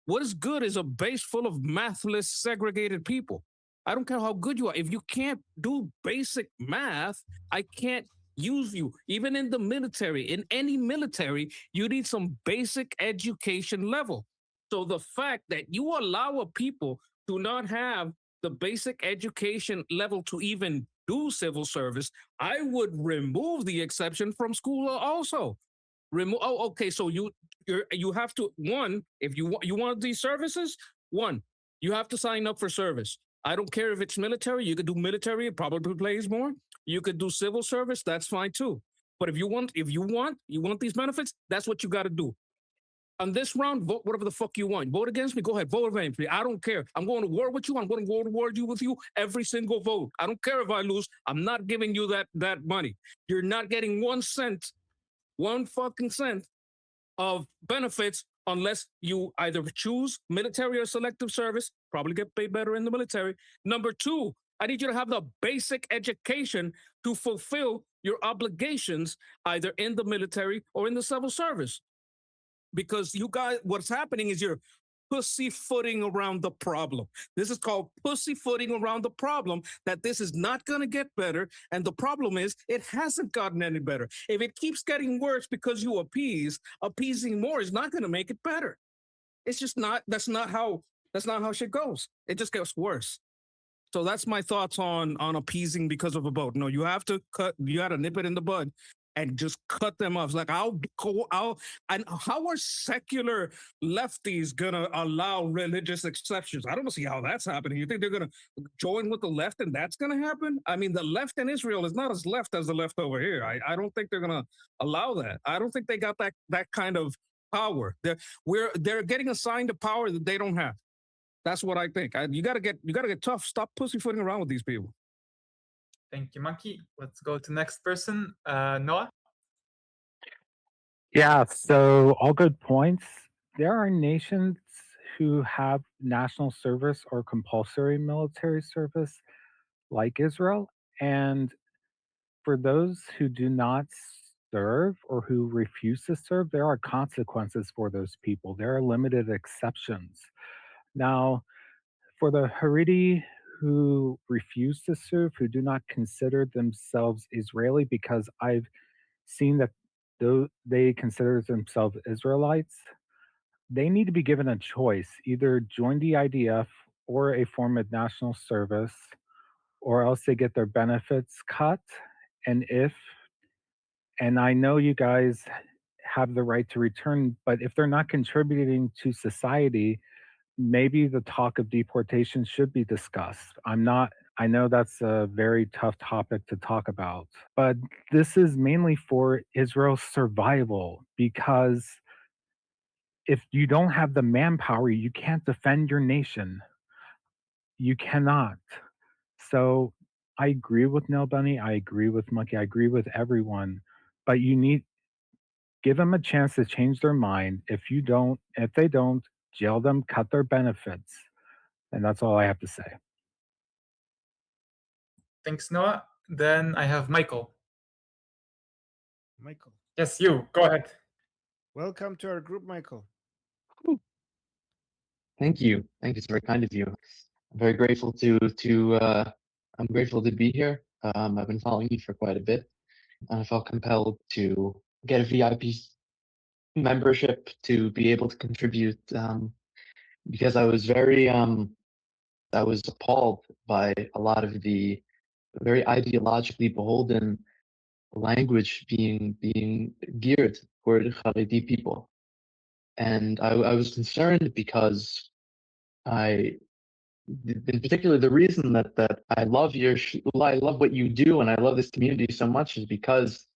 [SPEAKER 5] What is good is a base full of mathless, segregated people. I don't care how good you are. If you can't do basic math, I can't use you. Even in the military, in any military, you need some basic education level. So the fact that you allow a people to not have the basic education level to even do civil service, I would remove the exception from school also. Okay, so you have to, one, if you want these services, one, you have to sign up for service. I don't care if it's military, you could do military, it probably pays more. You could do civil service, that's fine too. But if you want these benefits, that's what you got to do. On this round, vote whatever the fuck you want. Vote against me, go ahead, vote against me. I don't care. I'm going to war with you. I'm going to go to war with you every single vote. I don't care if I lose. I'm not giving you that money. You're not getting 1 cent, 1 fucking cent of benefits unless you either choose military or selective service, probably get paid better in the military. Number two, I need you to have the basic education to fulfill your obligations either in the military or in the civil service. Because you guys, what's happening is you're pussyfooting around the problem. This is called pussyfooting around the problem, that this is not going to get better. And the problem is it hasn't gotten any better. If it keeps getting worse because you appeasing more is not going to make it better. It's just not, that's not how shit goes. It just gets worse. So that's my thoughts on appeasing because of a vote. No, you have to nip it in the bud and just cut them off. It's like, and how are secular lefties gonna allow religious exceptions? I don't see how that's happening. You think they're gonna join with the left and that's gonna happen? I mean, the left in Israel is not as left as the left over here. I don't think they're gonna allow that. I don't think they got that kind of power. They're getting assigned a power that they don't have. That's what I think. You gotta get tough. Stop pussyfooting around with these people.
[SPEAKER 3] Thank you, Monkey. Let's go to next person. Noah?
[SPEAKER 11] Yeah, so all good points. There are nations who have national service or compulsory military service, like Israel. And for those who do not serve or who refuse to serve, there are consequences for those people. There are limited exceptions. Now, for the Haredi who refuse to serve, who do not consider themselves Israeli, because I've seen that they consider themselves Israelites, they need to be given a choice: either join the IDF or a form of national service, or else they get their benefits cut. And I know you guys have the right to return, but if they're not contributing to society, maybe the talk of deportation should be discussed. I know that's a very tough topic to talk about, but this is mainly for Israel's survival, because if you don't have the manpower, you can't defend your nation. You cannot. So I agree with Nell Bunny, I agree with Monkey, I agree with everyone, but give them a chance to change their mind. If they don't, jail them, cut their benefits. And that's all I have to say.
[SPEAKER 3] Thanks, Noah. Then I have Michael.
[SPEAKER 2] Michael.
[SPEAKER 3] Yes, you. Go ahead.
[SPEAKER 2] Welcome to our group, Michael.
[SPEAKER 9] Thank you. It's very kind of you. I'm very grateful I'm grateful to be here. I've been following you for quite a bit, and I felt compelled to get a VIP membership to be able to contribute, because I was I was appalled by a lot of the very ideologically beholden language being geared toward Haredi people. And I was concerned because in particular, the reason that I love I love what you do and I love this community so much is because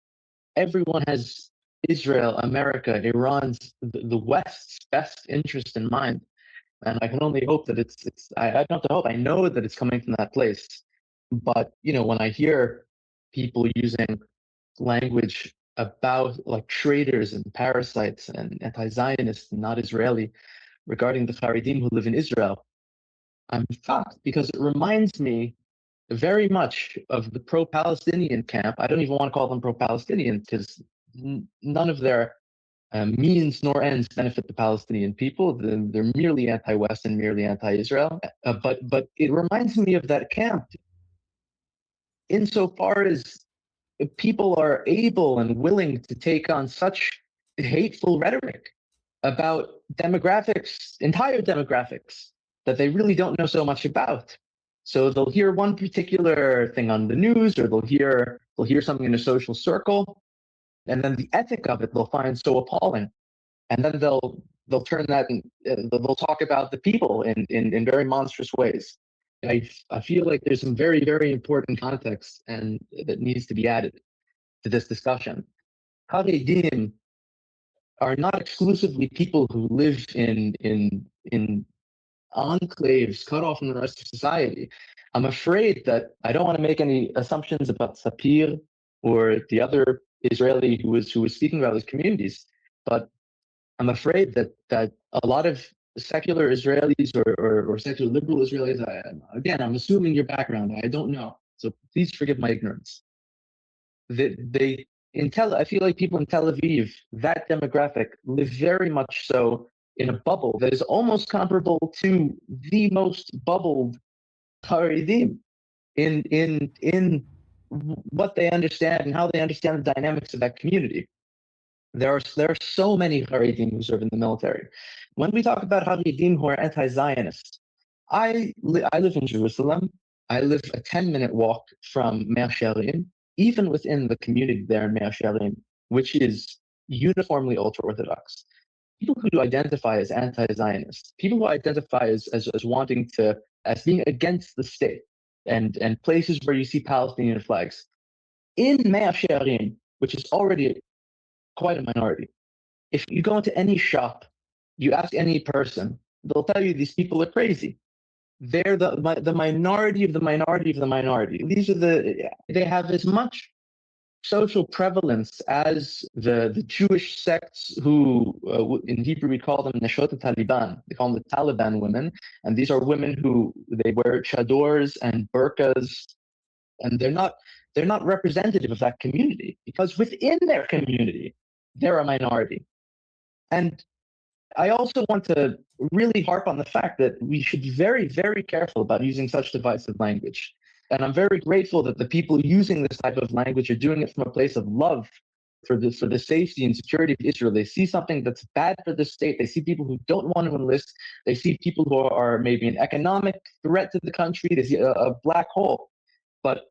[SPEAKER 9] everyone has Israel, America, Iran's, the West's best interest in mind. And I can only hope that I don't hope, I know that it's coming from that place. But, when I hear people using language about like traitors and parasites and anti-Zionists, not Israeli, regarding the Haredim who live in Israel, I'm shocked because it reminds me very much of the pro-Palestinian camp. I don't even want to call them pro-Palestinian because none of their means nor ends benefit the Palestinian people. They're merely anti-West and merely anti-Israel. But it reminds me of that camp insofar as people are able and willing to take on such hateful rhetoric about demographics, entire demographics, that they really don't know so much about. So they'll hear one particular thing on the news, or they'll hear something in a social circle, and then the ethic of it they'll find so appalling, and then they'll turn that and they'll talk about the people in very monstrous ways. I feel like there's some very, very important context and that needs to be added to this discussion. Haredim are not exclusively people who live in enclaves cut off from the rest of society. I'm afraid that I don't want to make any assumptions about Sapir or the other Israeli who was speaking about those communities, but I'm afraid that a lot of secular Israelis or secular liberal Israelis, I'm assuming your background, I don't know, so please forgive my ignorance. I feel like people in Tel Aviv, that demographic, live very much so in a bubble that is almost comparable to the most bubbled Haredim in what they understand and how they understand the dynamics of that community. There are so many Haredim who serve in the military. When we talk about Haredim who are anti-Zionists, I live in Jerusalem. I live a 10-minute walk from Mea Shearim, even within the community there in Mea Shearim, which is uniformly ultra-Orthodox. People who identify as anti-Zionist, people who identify as wanting to, as being against the state, and places where you see Palestinian flags. In Mea Shearim, which is already quite a minority, if you go into any shop, you ask any person, they'll tell you these people are crazy. They're the minority of the minority of the minority. They have as much social prevalence as the Jewish sects who, in Hebrew we call them Neshot Taliban. They call them the Taliban women, and these are women who they wear chadors and burqas, and they're not representative of that community, because within their community they're a minority. And I also want to really harp on the fact that we should be very, very careful about using such divisive language. And I'm very grateful that the people using this type of language are doing it from a place of love for the safety and security of Israel. They see something that's bad for the state. They see people who don't want to enlist. They see people who are maybe an economic threat to the country. They see a black hole. But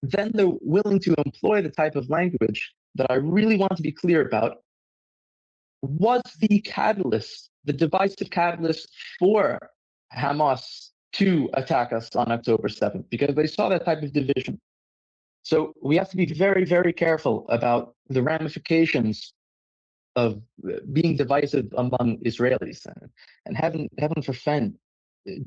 [SPEAKER 9] then they're willing to employ the type of language that I really want to be clear about was the catalyst, the divisive catalyst for Hamas to attack us on October 7th, because they saw that type of division. So we have to be very, very careful about the ramifications of being divisive among Israelis, and heaven forfend,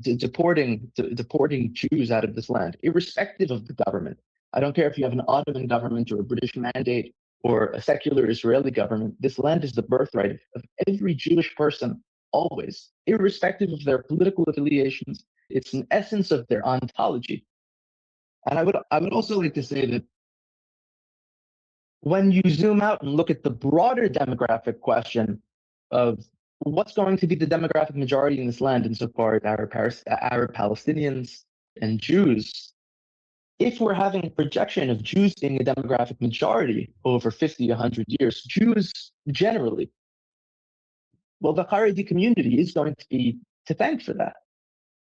[SPEAKER 9] deporting Jews out of this land, irrespective of the government. I don't care if you have an Ottoman government or a British mandate or a secular Israeli government. This land is the birthright of every Jewish person, always, irrespective of their political affiliations. It's an essence of their ontology. And I would also like to say that when you zoom out and look at the broader demographic question of what's going to be the demographic majority in this land insofar as Arab Palestinians and Jews, if we're having a projection of Jews being a demographic majority over 50, 100 years, Jews generally, well, the Haredi community is going to be to thank for that.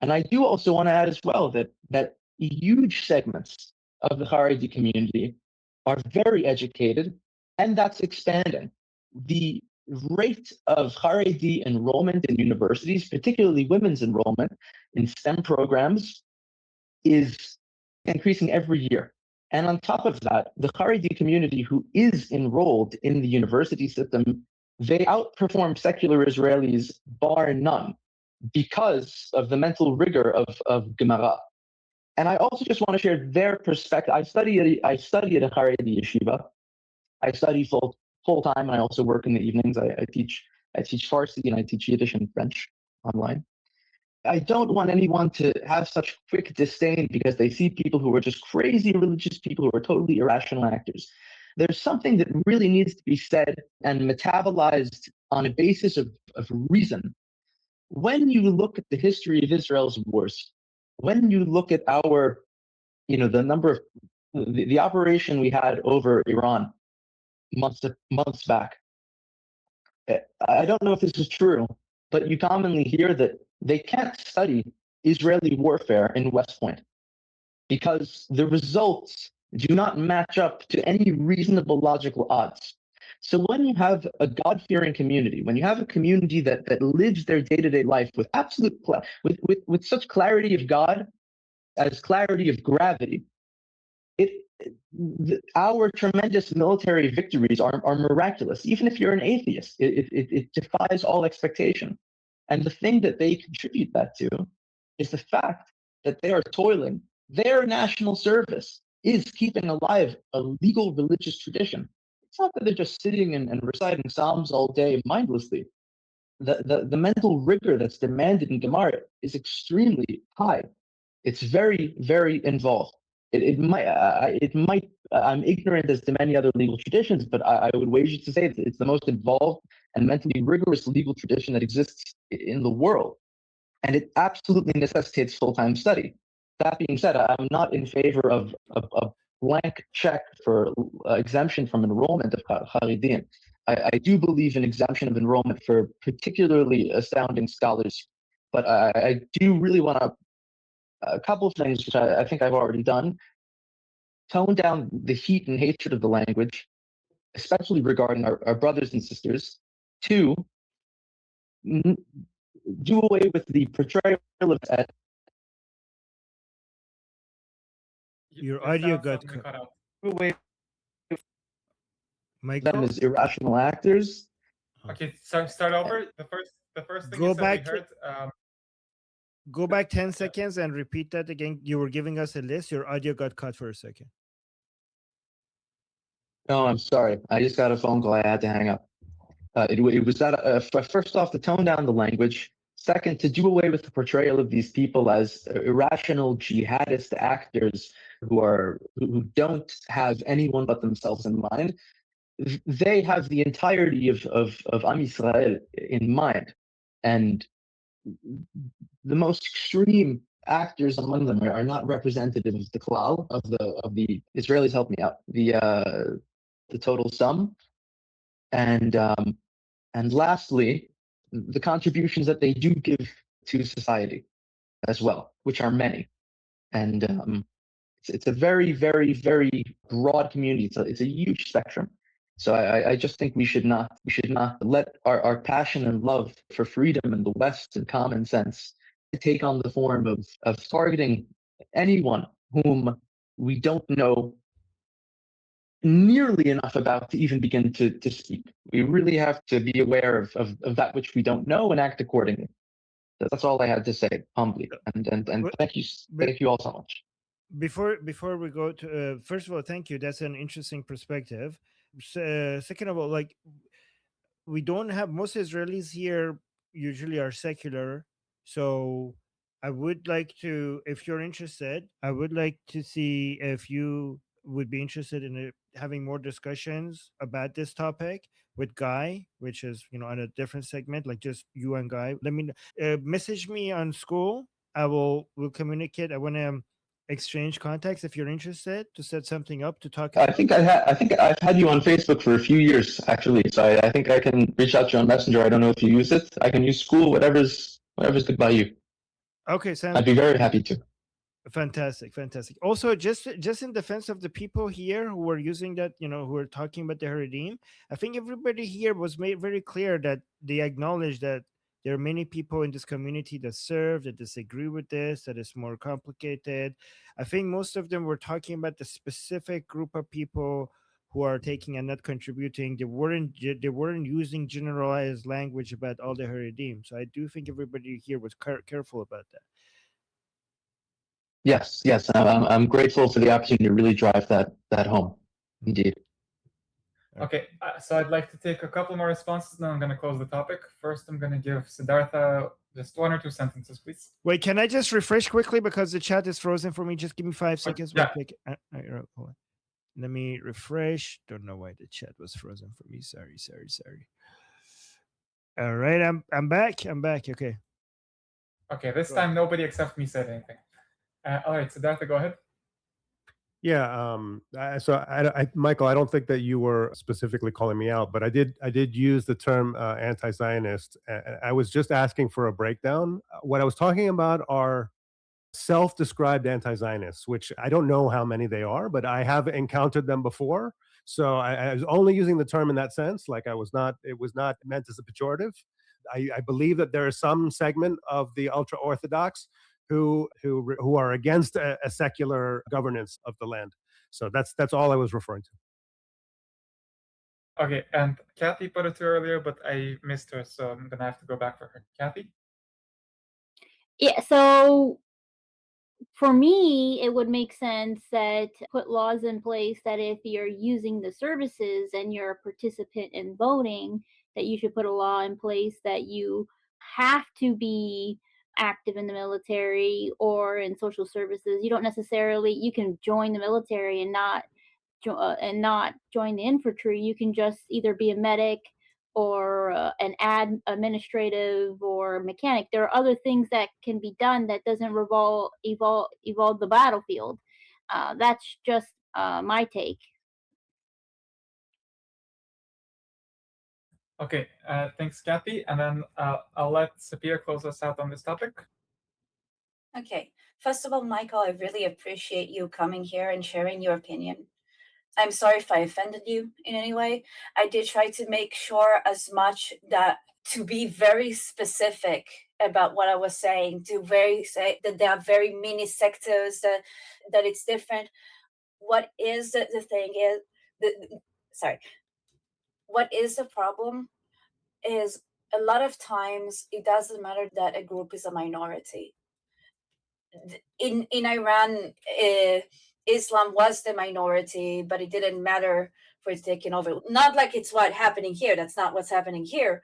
[SPEAKER 9] And I do also want to add as well that huge segments of the Haredi community are very educated, and that's expanding. The rate of Haredi enrollment in universities, particularly women's enrollment in STEM programs, is increasing every year. And on top of that, the Haredi community who is enrolled in the university system, they outperform secular Israelis bar none because of the mental rigor of Gemara. And I also just want to share their perspective. I study at a Haredi yeshiva. I study full time, and I also work in the evenings. I teach Farsi, and I teach Yiddish and French online. I don't want anyone to have such quick disdain because they see people who are just crazy religious people who are totally irrational actors. There's something that really needs to be said and metabolized on a basis of reason. When you look at the history of Israel's wars, when you look at the number of the operation we had over Iran months back, I don't know if this is true, but you commonly hear that they can't study Israeli warfare in West Point because the results do not match up to any reasonable logical odds. So when you have a God-fearing community, when you have a community that lives their day-to-day life with absolute with such clarity of God as clarity of gravity, our tremendous military victories are miraculous. Even if you're an atheist, it defies all expectation. And the thing that they contribute that to is the fact that they are toiling. Their national service is keeping alive a legal religious tradition. It's not that they're just sitting and reciting Psalms all day mindlessly. the mental rigor that's demanded in Gemara is extremely high. It's very, very involved. It might. I'm ignorant as to many other legal traditions, but I would wager to say that it's the most involved and mentally rigorous legal tradition that exists in the world, and it absolutely necessitates full-time study. That being said, I'm not in favor of a blank check for exemption from enrollment of Haredim. I do believe in exemption of enrollment for particularly astounding scholars, but I do really want to a couple of things which I think I've already done. Tone down the heat and hatred of the language, especially regarding our brothers and sisters. Two, do away with the portrayal of
[SPEAKER 2] Your audio got
[SPEAKER 3] cut out.
[SPEAKER 9] do away with
[SPEAKER 2] Michael?
[SPEAKER 9] them as irrational actors.
[SPEAKER 3] Okay, so start over. The first thing
[SPEAKER 2] Go
[SPEAKER 3] you said
[SPEAKER 2] back
[SPEAKER 3] we heard.
[SPEAKER 2] Go back 10 seconds and repeat that again. You were giving us a list. Your audio got cut for a second.
[SPEAKER 9] Oh, I'm sorry. I just got a phone call. I had to hang up. It was that first off, to tone down the language. Second, to do away with the portrayal of these people as irrational jihadist actors who don't have anyone but themselves in mind. They have the entirety of Am Yisrael in mind, and the most extreme actors among them are not representative of the klal of the Israelis. Help me out. The total sum, and lastly, the contributions that they do give to society as well, which are many, and it's a very, very, very broad community. It's a huge spectrum. So I just think we should not let our passion and love for freedom in the West and common sense take on the form of targeting anyone whom we don't know nearly enough about to even begin to speak. We really have to be aware of that which we don't know and act accordingly. That's all I had to say humbly, and thank you all so much.
[SPEAKER 2] Before we go to first of all, thank you. That's an interesting perspective. Second of all, like, we don't have, most Israelis here usually are secular, so I would like to, if you're interested, I would like to see if you would be interested in having more discussions about this topic with Guy, which is, on a different segment, like just you and Guy. Let me message me on school. We'll communicate. I want to exchange contacts if you're interested to set something up to talk.
[SPEAKER 9] I think I've had you on Facebook for a few years actually, so I think I can reach out to you on Messenger. I don't know if you use it. I can use school, whatever's good by you.
[SPEAKER 2] Okay, Sam.
[SPEAKER 9] I'd be very happy to.
[SPEAKER 2] Fantastic. Also, just in defense of the people here who were using that, who were talking about the Haredim, I think everybody here was made very clear that they acknowledge that there are many people in this community that serve, that disagree with this, that it's more complicated. I think most of them were talking about the specific group of people who are taking and not contributing. They weren't using generalized language about all the Haredim. So I do think everybody here was careful about that.
[SPEAKER 9] Yes, I'm grateful for the opportunity to really drive that home. Indeed.
[SPEAKER 3] Okay, so I'd like to take a couple more responses, then I'm going to close the topic. First, I'm going to give Siddhartha just 1 or 2 sentences, please.
[SPEAKER 2] Wait, can I just refresh quickly because the chat is frozen for me? Just give me 5 seconds.
[SPEAKER 3] Yeah.
[SPEAKER 2] Hold on. Let me refresh. Don't know why the chat was frozen for me. Sorry. All right, I'm back. Okay.
[SPEAKER 3] Okay, this time nobody except me said anything. All right, Siddhartha, go ahead.
[SPEAKER 10] Yeah. So, Michael, I don't think that you were specifically calling me out, but I did use the term anti-Zionist. I was just asking for a breakdown. What I was talking about are self-described anti-Zionists, which I don't know how many they are, but I have encountered them before. So I was only using the term in that sense. Like it was not meant as a pejorative. I believe that there is some segment of the ultra-Orthodox who are against a secular governance of the land. So that's all I was referring to.
[SPEAKER 3] Okay, and Kathy put it to earlier, but I missed her, so I'm gonna have to go back for her. Kathy?
[SPEAKER 6] Yeah, so
[SPEAKER 12] for me, it would make sense that put laws in place that if you're using the services and you're a participant in voting, that you should put a law in place that you have to be active in the military or in social services. You don't necessarily, you can join the military and not join the infantry. You can just either be a medic or an administrative or mechanic. There are other things that can be done that doesn't evolve the battlefield. That's just my take.
[SPEAKER 3] Okay, thanks, Kathy. And then I'll let Sapir close us out on this topic.
[SPEAKER 1] Okay. First of all, Michael, I really appreciate you coming here and sharing your opinion. I'm sorry if I offended you in any way. I did try to make sure as much that to be very specific about what I was saying, to say that there are very many sectors, that it's different. What is the thing is, what is the problem is a lot of times it doesn't matter that a group is a minority. In Iran, Islam was the minority, but it didn't matter for it taking over. Not like it's what's happening here. That's not what's happening here.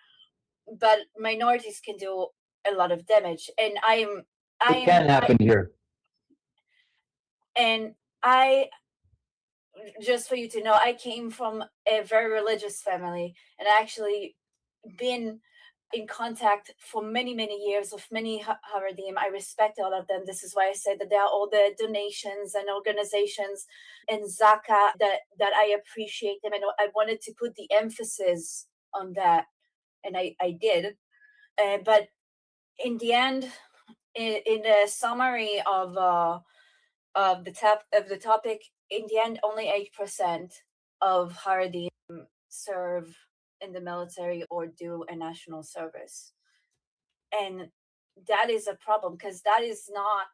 [SPEAKER 1] But minorities can do a lot of damage, and
[SPEAKER 9] It can happen here.
[SPEAKER 1] And just for you to know, I came from a very religious family, and I actually been in contact for many years with many Haredim. I respect all of them. This is why I said that there are all the donations and organizations and Zaka that I appreciate them, and I wanted to put the emphasis on that, and I did. But in the end, in the summary of the topic, in the end, only 8% of Haredim serve in the military or do a national service, and that is a problem because that is not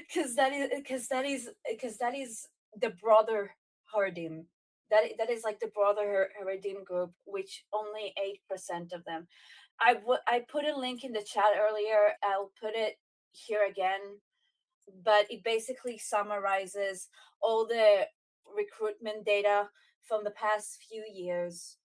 [SPEAKER 1] because that is the broader Haredim. That is like the broader Haredim group, which only 8% of them. I put a link in the chat earlier. I'll put it here again, but it basically summarizes all the recruitment data from the past few years.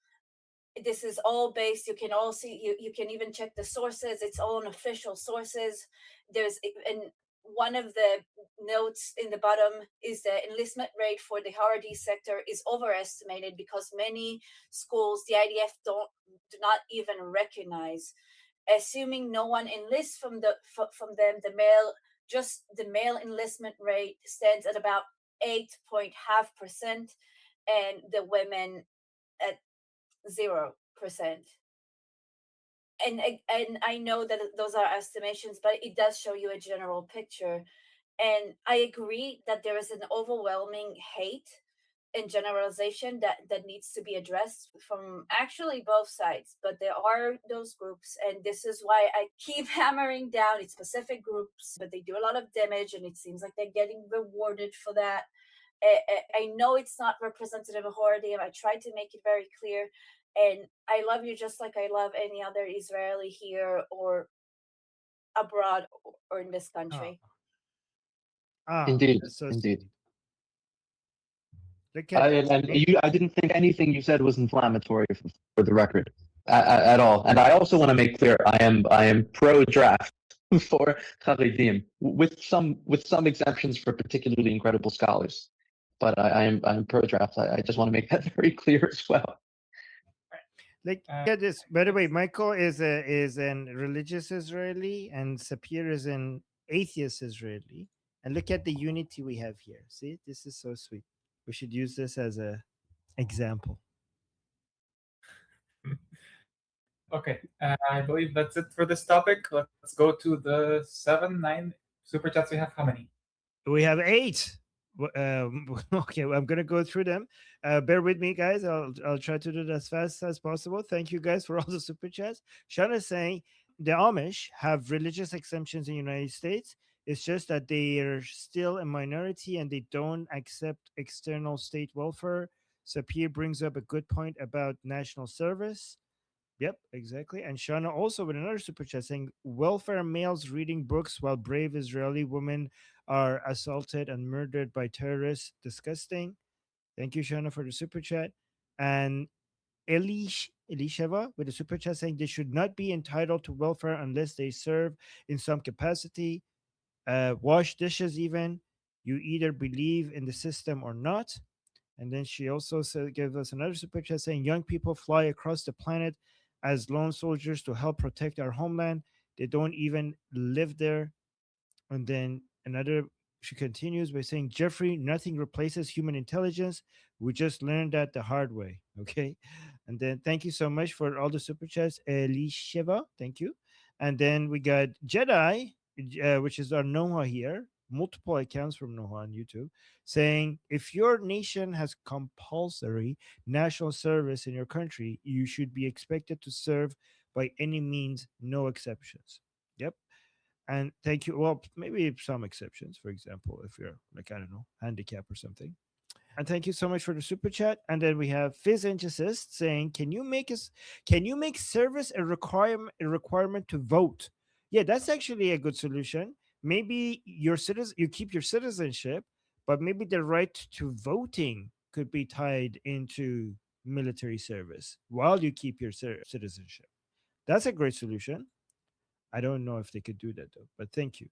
[SPEAKER 1] This is all based, you can all see, you can even check the sources, it's all on official sources. And one of the notes in the bottom is the enlistment rate for the Haredi sector is overestimated because many schools, the IDF do not even recognize. Assuming no one enlists from them, the male enlistment rate stands at about 8.5%, and the women at 0%. And I know that those are estimations, but it does show you a general picture. And I agree that there is an overwhelming hate and generalization that needs to be addressed from actually both sides. But there are those groups, and this is why I keep hammering down it's specific groups, but they do a lot of damage, and it seems like they're getting rewarded for that. I know it's not representative of Haredim. I tried to make it very clear. And I love you just like I love any other Israeli here or abroad or in this country.
[SPEAKER 9] Indeed,
[SPEAKER 2] so
[SPEAKER 9] indeed.
[SPEAKER 2] I
[SPEAKER 9] I didn't think anything you said was inflammatory for the record at all. And I also want to make clear I am pro-draft for Haredim with some exemptions for particularly incredible scholars. But I'm pro-draft. I just want to make that very clear as well.
[SPEAKER 2] Like, get this. By the way, Michael is an religious Israeli, and Sapir is an atheist Israeli. And look at the unity we have here. See, this is so sweet. We should use this as a example.
[SPEAKER 3] Okay, I believe that's it for this topic. Let's go to the 7-9 super chats we have. How many?
[SPEAKER 2] We have 8. Okay, well, I'm gonna go through them. Bear with me, guys. I'll try to do it as fast as possible. Thank you guys for all the super chats. Sean is saying the Amish have religious exemptions in the United States. It's just that they are still a minority and they don't accept external state welfare. Sapir brings up a good point about national service. Yep, exactly. And Shana also with another super chat saying welfare males reading books while brave Israeli women are assaulted and murdered by terrorists. Disgusting. Thank you, Shana, for the super chat. And Elisheva with a super chat saying they should not be entitled to welfare unless they serve in some capacity, wash dishes even. You either believe in the system or not. And then she also gave us another super chat saying young people fly across the planet as lone soldiers to help protect our homeland. They don't even live there. And then another, she continues by saying, Jeffrey, nothing replaces human intelligence. We just learned that the hard way. Okay. And then thank you so much for all the super chats. Elisheva, thank you. And then we got Jedi, which is our Noah here, multiple accounts from Noah on YouTube, saying if your nation has compulsory national service in your country, you should be expected to serve by any means, no exceptions. Yep. And thank you. Well, maybe some exceptions, for example, if you're like, I don't know, handicap or something. And thank you so much for the super chat. And then we have Physicist saying, can you make service a requirement to vote? Yeah, that's actually a good solution. Maybe you keep your citizenship, but maybe the right to voting could be tied into military service while you keep your citizenship. That's a great solution. I don't know if they could do that though, but thank you.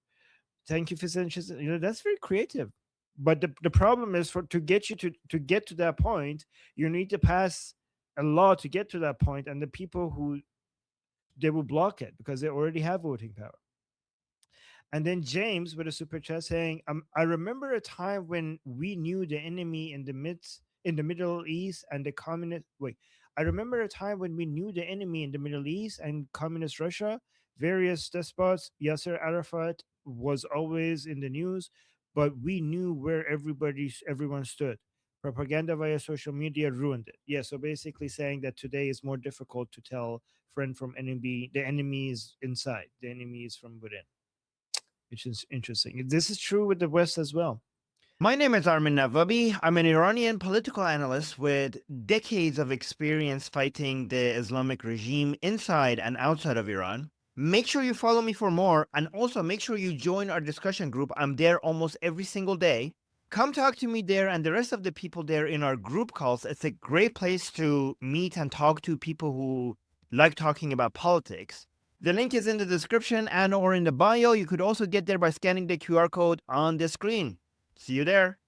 [SPEAKER 2] Thank you, Physicians. That's very creative. But the problem is to get you to get to that point, you need to pass a law to get to that point, and the people who they will block it because they already have voting power. And then James with a super chat saying, I remember a time when we knew the enemy in the Middle East and the communist. Wait, I remember a time when we knew the enemy in the Middle East and communist Russia, various despots. Yasser Arafat was always in the news, but we knew where everyone stood. Propaganda via social media ruined it. Yeah, so basically saying that today is more difficult to tell friend from enemy. The enemy is inside. The enemy is from within, which is interesting. This is true with the West as well.
[SPEAKER 13] My name is Armin Navabi. I'm an Iranian political analyst with decades of experience fighting the Islamic regime inside and outside of Iran. Make sure you follow me for more, and also make sure you join our discussion group. I'm there almost every single day. Come talk to me there and the rest of the people there in our group calls. It's a great place to meet and talk to people who like talking about politics. The link is in the description and or in the bio. You could also get there by scanning the QR code on the screen. See you there.